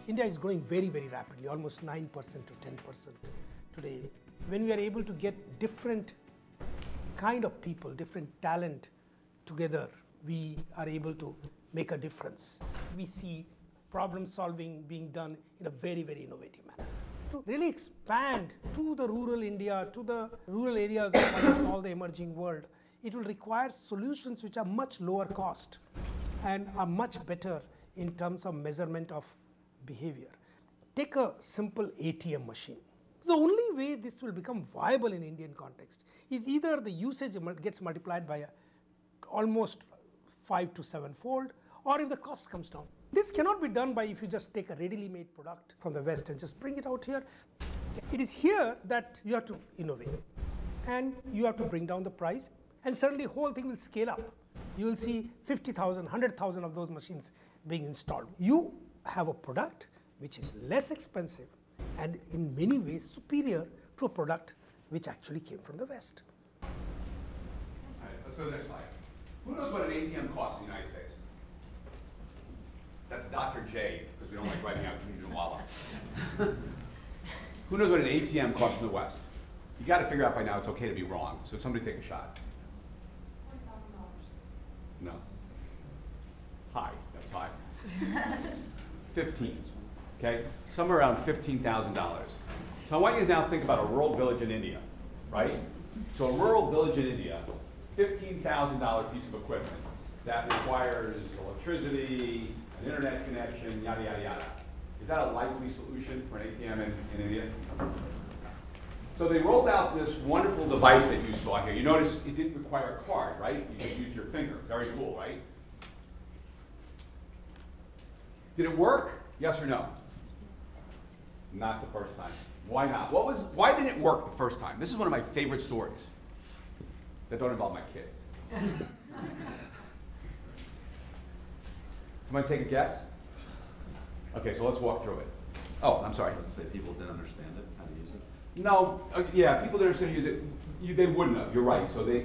[SPEAKER 12] India is growing very, very rapidly, almost 9% to 10% today. When we are able to get different kind of people, different talent together, we are able to make a difference. We see problem solving being done in a very, very innovative manner. To really expand to the rural India, to the rural areas of all the emerging world, it will require solutions which are much lower cost and are much better in terms of measurement of behavior. Take a simple ATM machine. The only way this will become viable in Indian context is either the usage gets multiplied by almost 5 to 7-fold, or if the cost comes down. This cannot be done by if you just take a readily made product from the West and just bring it out here. It is here that you have to innovate and you have to bring down the price, and suddenly the whole thing will scale up. You will see 50,000, 100,000 of those machines being installed. You have a product which is less expensive and in many ways superior to a product which actually came from the West.
[SPEAKER 2] All right, let's go to the next slide. Who knows what an ATM costs in the United States? That's Dr. J, because we don't like writing out Junjunwala. Who knows what an ATM costs in the West? You got to figure out by now it's okay to be wrong. So somebody take a shot. $40,000. No. High. That's high. 15s. Okay? Somewhere around $15,000. So I want you to now think about a rural village in India, right? So a rural village in India, $15,000 piece of equipment that requires electricity, an internet connection, yada, yada, yada. Is that a likely solution for an ATM in India? So they rolled out this wonderful device that you saw here. You notice it didn't require a card, right? You just used your finger. Very cool, right? Did it work? Yes or no? Not the first time. Why not? Why didn't it work the first time? This is one of my favorite stories that don't involve my kids. Somebody take a guess? Okay, so let's walk through it. Oh, I'm sorry.
[SPEAKER 13] Doesn't say people didn't understand it, how to use it?
[SPEAKER 2] No, yeah, people didn't understand how to use it. They wouldn't have, you're right. So the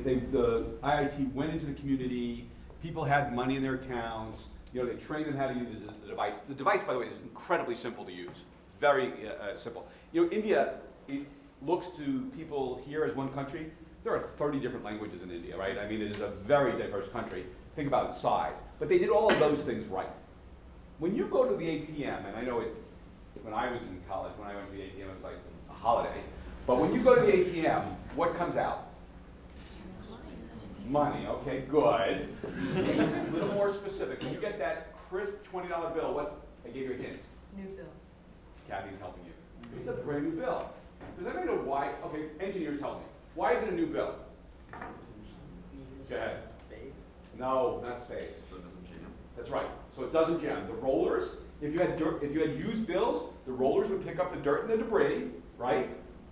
[SPEAKER 2] IIT went into the community, people had money in their towns, they trained them how to use the device. The device, by the way, is incredibly simple to use. Very simple. India, it looks to people here as one country. There are 30 different languages in India, right? I mean, it is a very diverse country. Think about its size. But they did all of those things right. When you go to the ATM, and I know it, when I was in college, when I went to the ATM, it was like a holiday. But when you go to the ATM, what comes out? Money, okay, good. A little more specific. When you get that crisp $20 bill, what? I gave you a hint.
[SPEAKER 5] New bills.
[SPEAKER 2] Kathy's helping you. It's a brand new bill. Does anybody know why? Okay, engineers help me. Why is it a new bill? Go ahead.
[SPEAKER 10] Space?
[SPEAKER 2] No, not space.
[SPEAKER 13] So it doesn't jam.
[SPEAKER 2] That's right. So it doesn't jam. The rollers, if you had used bills, the rollers would pick up the dirt and the debris, right?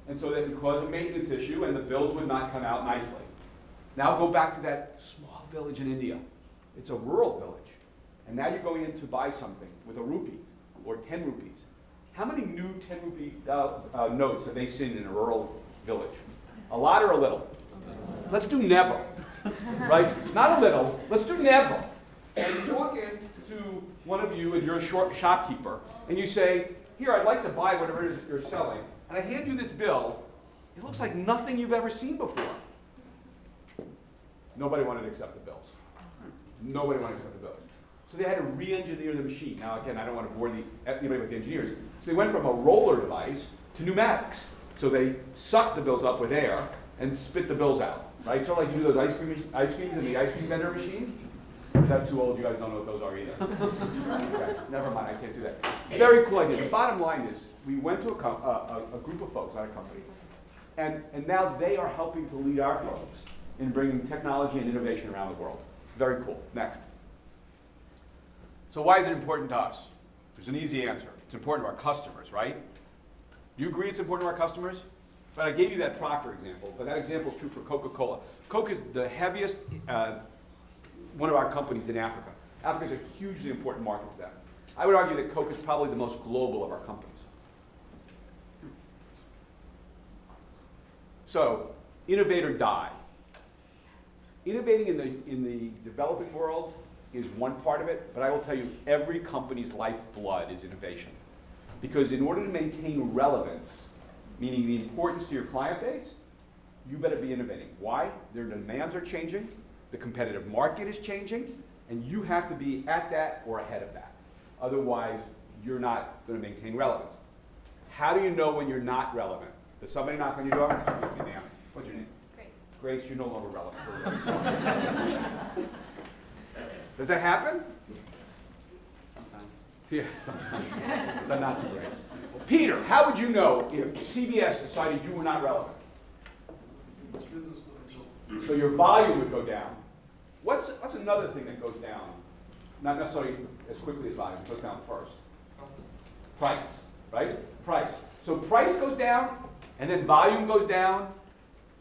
[SPEAKER 2] And so that would cause a maintenance issue and the bills would not come out nicely. Now go back to that small village in India. It's a rural village. And now you're going in to buy something with a rupee or 10 rupees. How many new 10 rupee notes have they seen in a rural village? A lot or a little? Let's do never, right? Not a little, let's do never. And you walk in to one of you and you're a shopkeeper and you say, here, I'd like to buy whatever it is that you're selling. And I hand you this bill. It looks like nothing you've ever seen before. Nobody wanted to accept the bills. Nobody wanted to accept the bills. So they had to re-engineer the machine. Now again, I don't want to bore anybody with the engineers. So they went from a roller device to pneumatics. So they sucked the bills up with air and spit the bills out. Right? Sort of like you do those ice creams in the ice cream vendor machine. Is that too old? You guys don't know what those are either. Okay, never mind, I can't do that. Very cool idea. The bottom line is, we went to a group of folks, not a company, and now they are helping to lead our folks in bringing technology and innovation around the world. Very cool. Next. So why is it important to us? There's an easy answer. It's important to our customers, right? You agree it's important to our customers? But I gave you that Procter example, but that example is true for Coca-Cola. Coke is the heaviest, one of our companies in Africa. Africa is a hugely important market to them. I would argue that Coke is probably the most global of our companies. So, innovate or die. Innovating in the developing world is one part of it, but I will tell you every company's lifeblood is innovation. Because in order to maintain relevance, meaning the importance to your client base, you better be innovating. Why? Their demands are changing, the competitive market is changing, and you have to be at that or ahead of that. Otherwise, you're not going to maintain relevance. How do you know when you're not relevant? Does somebody knock on your door? Excuse me, ma'am. What's your name?
[SPEAKER 4] Grace.
[SPEAKER 2] Grace, you're no longer relevant. Does that happen?
[SPEAKER 1] Sometimes.
[SPEAKER 2] Yeah, sometimes. But not too great. Peter, how would you know if CBS decided you were not relevant?
[SPEAKER 6] Business potential.
[SPEAKER 2] So your volume would go down. What's another thing that goes down? Not necessarily as quickly as volume, it goes down first. Price, right? Price. So price goes down, and then volume goes down,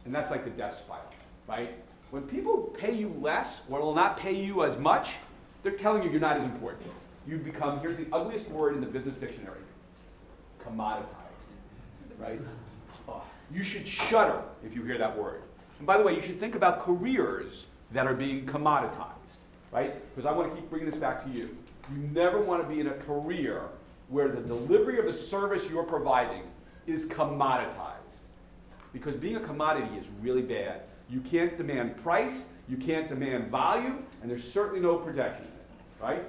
[SPEAKER 2] and that's like the death spiral, right? When people pay you less or will not pay you as much, they're telling you you're not as important. You become, here's the ugliest word in the business dictionary, commoditized, right? You should shudder if you hear that word. And by the way, you should think about careers that are being commoditized, right? Because I want to keep bringing this back to you. You never want to be in a career where the delivery of the service you're providing is commoditized. Because being a commodity is really bad. You can't demand price, you can't demand value, and there's certainly no protection in it, right?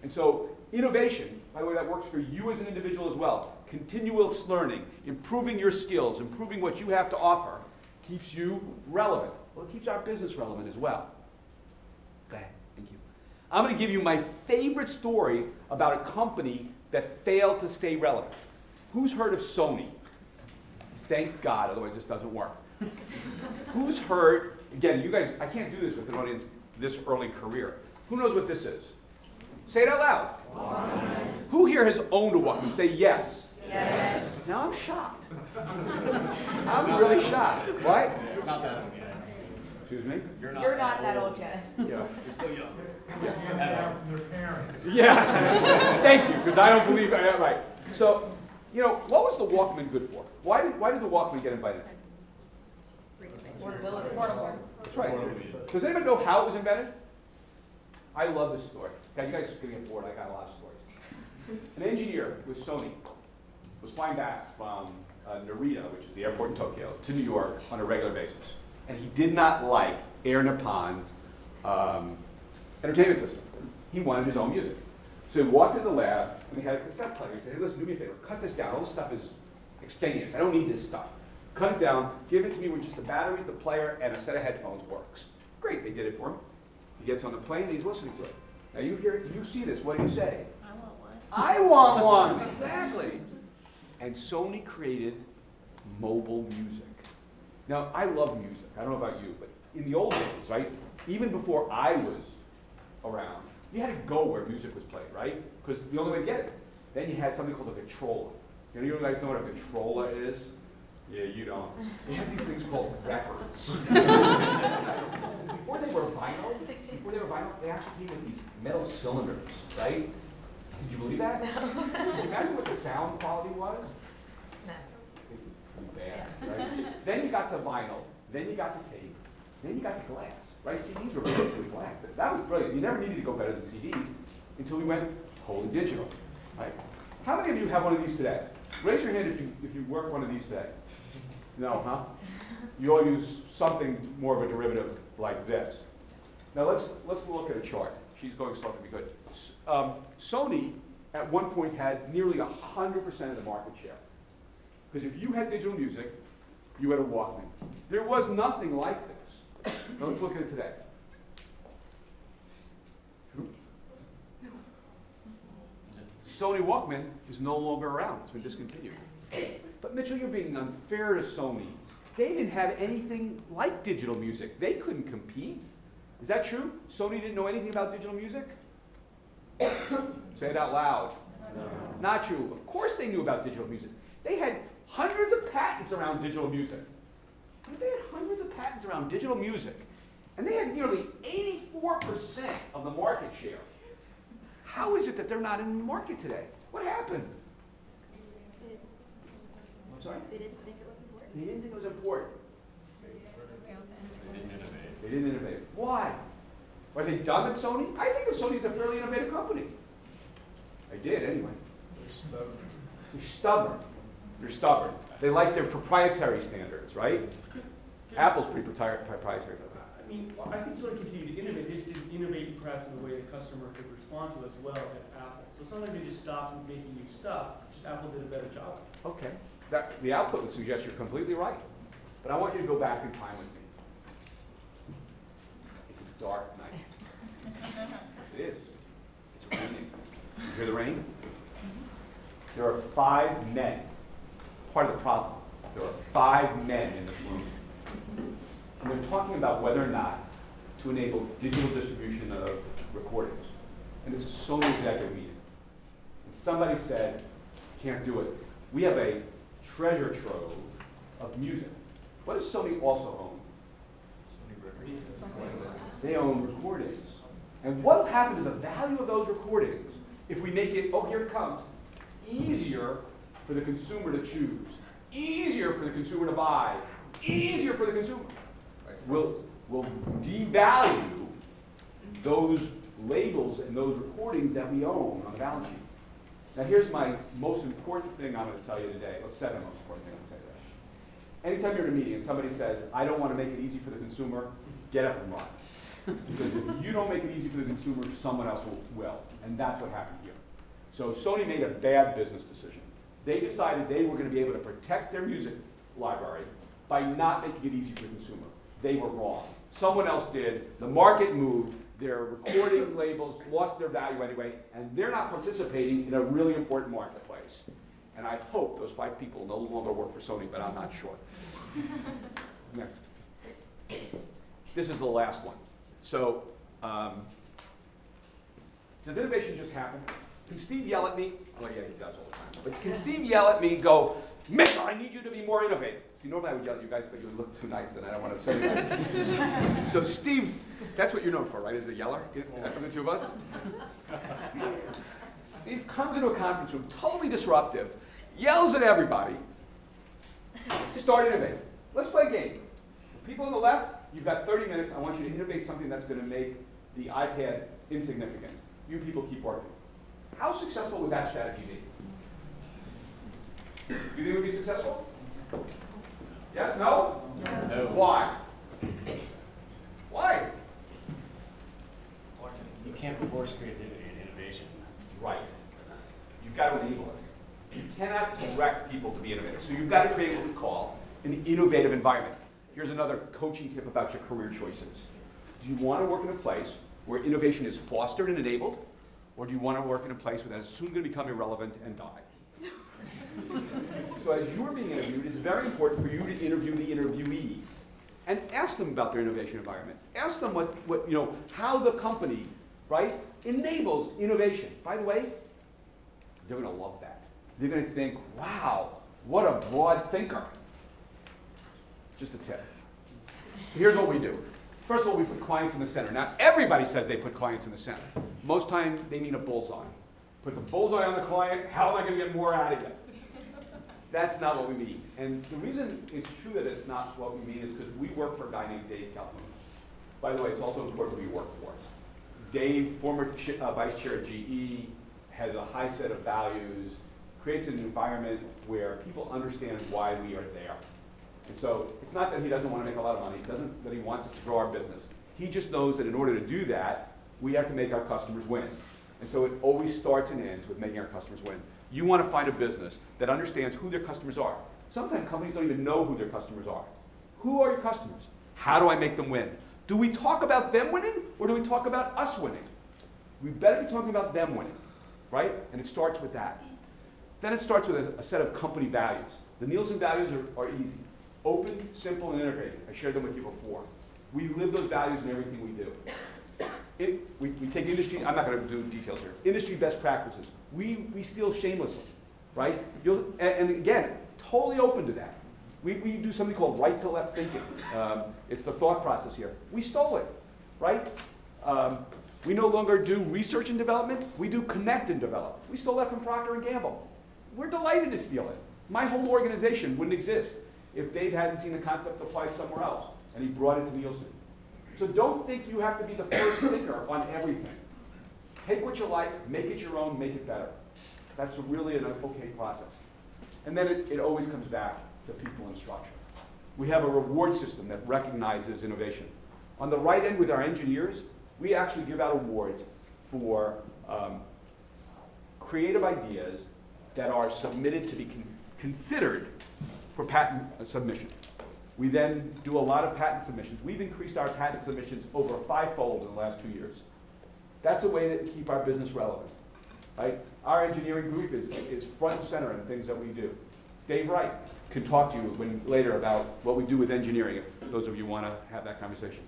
[SPEAKER 2] And so innovation, by the way, that works for you as an individual as well. Continuous learning, improving your skills, improving what you have to offer, keeps you relevant. Well, it keeps our business relevant as well. Go ahead, thank you. I'm going to give you my favorite story about a company that failed to stay relevant. Who's heard of Sony? Thank God, otherwise this doesn't work. Who's heard, again, you guys, I can't do this with an audience this early career. Who knows what this is? Say it out loud. Walkman. Who here has owned a Walkman? Say yes.
[SPEAKER 5] Yes.
[SPEAKER 2] Now I'm shocked. I'm really shocked. What?
[SPEAKER 13] You're not that old yet.
[SPEAKER 2] Excuse me?
[SPEAKER 5] You're not that old yet.
[SPEAKER 2] Yeah.
[SPEAKER 13] You're still young.
[SPEAKER 2] Yeah.
[SPEAKER 6] Their parents.
[SPEAKER 2] Yeah. Thank you, because I don't believe right. So, you know, what was the Walkman good for? Why did the Walkman get invited?
[SPEAKER 5] Portability.
[SPEAKER 2] That's right. Does anybody know how it was invented? I love this story. Okay, you guys are going to get bored. I got a lot of stories. An engineer with Sony was flying back from Narita, which is the airport in Tokyo, to New York on a regular basis. And he did not like Air Nippon's entertainment system. He wanted his own music. So he walked into the lab, and they had a cassette player. He said, hey, listen, do me a favor. Cut this down. All this stuff is extraneous. I don't need this stuff. Cut it down. Give it to me with just the batteries, the player, and a set of headphones works. Great. They did it for him. He gets on the plane, and he's listening to it. Now, you hear it. You see this. What do you say?
[SPEAKER 5] I want one.
[SPEAKER 2] I want one. Exactly. And Sony created mobile music. Now, I love music. I don't know about you, but in the old days, right, even before I was around, you had to go where music was played, right? Because the only way to get it. Then you had something called a controller. You guys know what a controller is? Yeah, you don't. They had these things called records. Before they were vinyl, they actually came with these metal cylinders, right? Did you believe that? Did you imagine what the sound quality was?
[SPEAKER 5] No.
[SPEAKER 2] Pretty bad, right? Then you got to vinyl, then you got to tape, then you got to glass, right? CDs were basically glass. That was brilliant. You never needed to go better than CDs until we went wholly digital, right? How many of you have one of these today? Raise your hand if you work one of these today. No, huh? You all use something more of a derivative like this. Now let's look at a chart. She's going slow to be good. Sony at one point had nearly 100% of the market share. Because if you had digital music, you had a Walkman. There was nothing like this. Now let's look at it today. Sony Walkman is no longer around. It's been discontinued. But Mitchell, you're being unfair to Sony. They didn't have anything like digital music. They couldn't compete. Is that true? Sony didn't know anything about digital music? Say it out loud. No. Not true. Of course they knew about digital music. They had hundreds of patents around digital music. But if they had hundreds of patents around digital music, and they had nearly 84% of the market share, how is it that they're not in the market today? What happened? I'm sorry?
[SPEAKER 7] They didn't think it was important.
[SPEAKER 2] They didn't think it was important.
[SPEAKER 3] They didn't innovate.
[SPEAKER 2] They didn't innovate. Why? Are they dumb at Sony? I think of Sony as a fairly innovative company. I did, anyway.
[SPEAKER 13] They're stubborn.
[SPEAKER 2] They're stubborn. They're stubborn. They like their proprietary standards, right? Apple's pretty proprietary.
[SPEAKER 6] I mean, I think Sony continued to innovate. They just didn't innovate perhaps in a way the customer could respond to as well as Apple. So it's not like they just stopped making new stuff, just Apple did a better job.
[SPEAKER 2] Okay. The output would suggest you're completely right. But I want you to go back in time with me. It's a dark night. It is. It's raining. You hear the rain? There are 5 men. Part of the problem. There are 5 men in this room. And they're talking about whether or not to enable digital distribution of recordings. And it's a Sony executive meeting. And somebody said, can't do it. We have a treasure trove of music. What does Sony also own? They own recordings. And what will happen to the value of those recordings if we make it, oh, here it comes, easier for the consumer to choose, easier for the consumer to buy, easier for the consumer? We'll devalue those labels and those recordings that we own on the balance sheet. Now here's my most important thing I'm going to tell you today. Well, 7 most important things I'm going to say today. Anytime you're in a meeting and somebody says, I don't want to make it easy for the consumer, get up and run. Because if you don't make it easy for the consumer, someone else will. And that's what happened here. So Sony made a bad business decision. They decided they were going to be able to protect their music library by not making it easy for the consumer. They were wrong. Someone else did. The market moved. Their recording labels lost their value anyway, and they're not participating in a really important marketplace. And I hope those 5 people no longer work for Sony, but I'm not sure. Next. This is the last one. So, does innovation just happen? Can Steve yell at me? Well, yeah, he does all the time. But can Steve yell at me and go, Mister, I need you to be more innovative? See, normally I would yell at you guys, but you would look too nice, and I don't want to say that. So Steve, that's what you're known for, right, is the yeller of the 2 of us? Steve comes into a conference room, totally disruptive, yells at everybody, start innovating. Let's play a game. The people on the left, you've got 30 minutes. I want you to innovate something that's going to make the iPad insignificant. You people keep working. How successful would that strategy be? You think it would be successful? Yes, no? No. Why? Why?
[SPEAKER 13] You can't force creativity and innovation.
[SPEAKER 2] Right. You've got to enable it. You cannot direct people to be innovative. So you've got to create what we call an innovative environment. Here's another coaching tip about your career choices. Do you want to work in a place where innovation is fostered and enabled, or do you want to work in a place where that's soon going to become irrelevant and die? So as you are being interviewed, it's very important for you to interview the interviewees and ask them about their innovation environment. Ask them how the company, right, enables innovation. By the way, they're going to love that. They're going to think, wow, what a broad thinker. Just a tip. So here's what we do. First of all, we put clients in the center. Now, everybody says they put clients in the center. Most time, they mean a bullseye. Put the bullseye on the client, how am I going to get more out of you? That's not what we mean. And the reason it's true that it's not what we mean is because we work for a guy named Dave Calhoun. By the way, it's also important who you work for. Dave, former vice chair at GE, has a high set of values, creates an environment where people understand why we are there. And so it's not that he doesn't want to make a lot of money, it doesn't that he wants us to grow our business. He just knows that in order to do that, we have to make our customers win. And so it always starts and ends with making our customers win. You want to find a business that understands who their customers are. Sometimes companies don't even know who their customers are. Who are your customers? How do I make them win? Do we talk about them winning, or do we talk about us winning? We better be talking about them winning, right? And it starts with that. Then it starts with a set of company values. The Nielsen values are easy. Open, simple, and integrated. I shared them with you before. We live those values in everything we do. We take industry, I'm not going to do details here, industry best practices. We steal shamelessly, right? And again, totally open to that. We do something called right to left thinking. It's the thought process here. We stole it, right? We no longer do research and development. We do connect and develop. We stole that from Procter & Gamble. We're delighted to steal it. My whole organization wouldn't exist if Dave hadn't seen the concept applied somewhere else, and he brought it to Nielsen. So don't think you have to be the first thinker on everything. Take what you like, make it your own, make it better. That's really an okay process. And then it always comes back to people and structure. We have a reward system that recognizes innovation. On the right end with our engineers, we actually give out awards for creative ideas that are submitted to be considered for patent submission. We then do a lot of patent submissions. We've increased our patent submissions over fivefold in the last 2 years. That's a way to keep our business relevant, right? Our engineering group is front and center in things that we do. Dave Wright can talk to you later about what we do with engineering, if those of you want to have that conversation.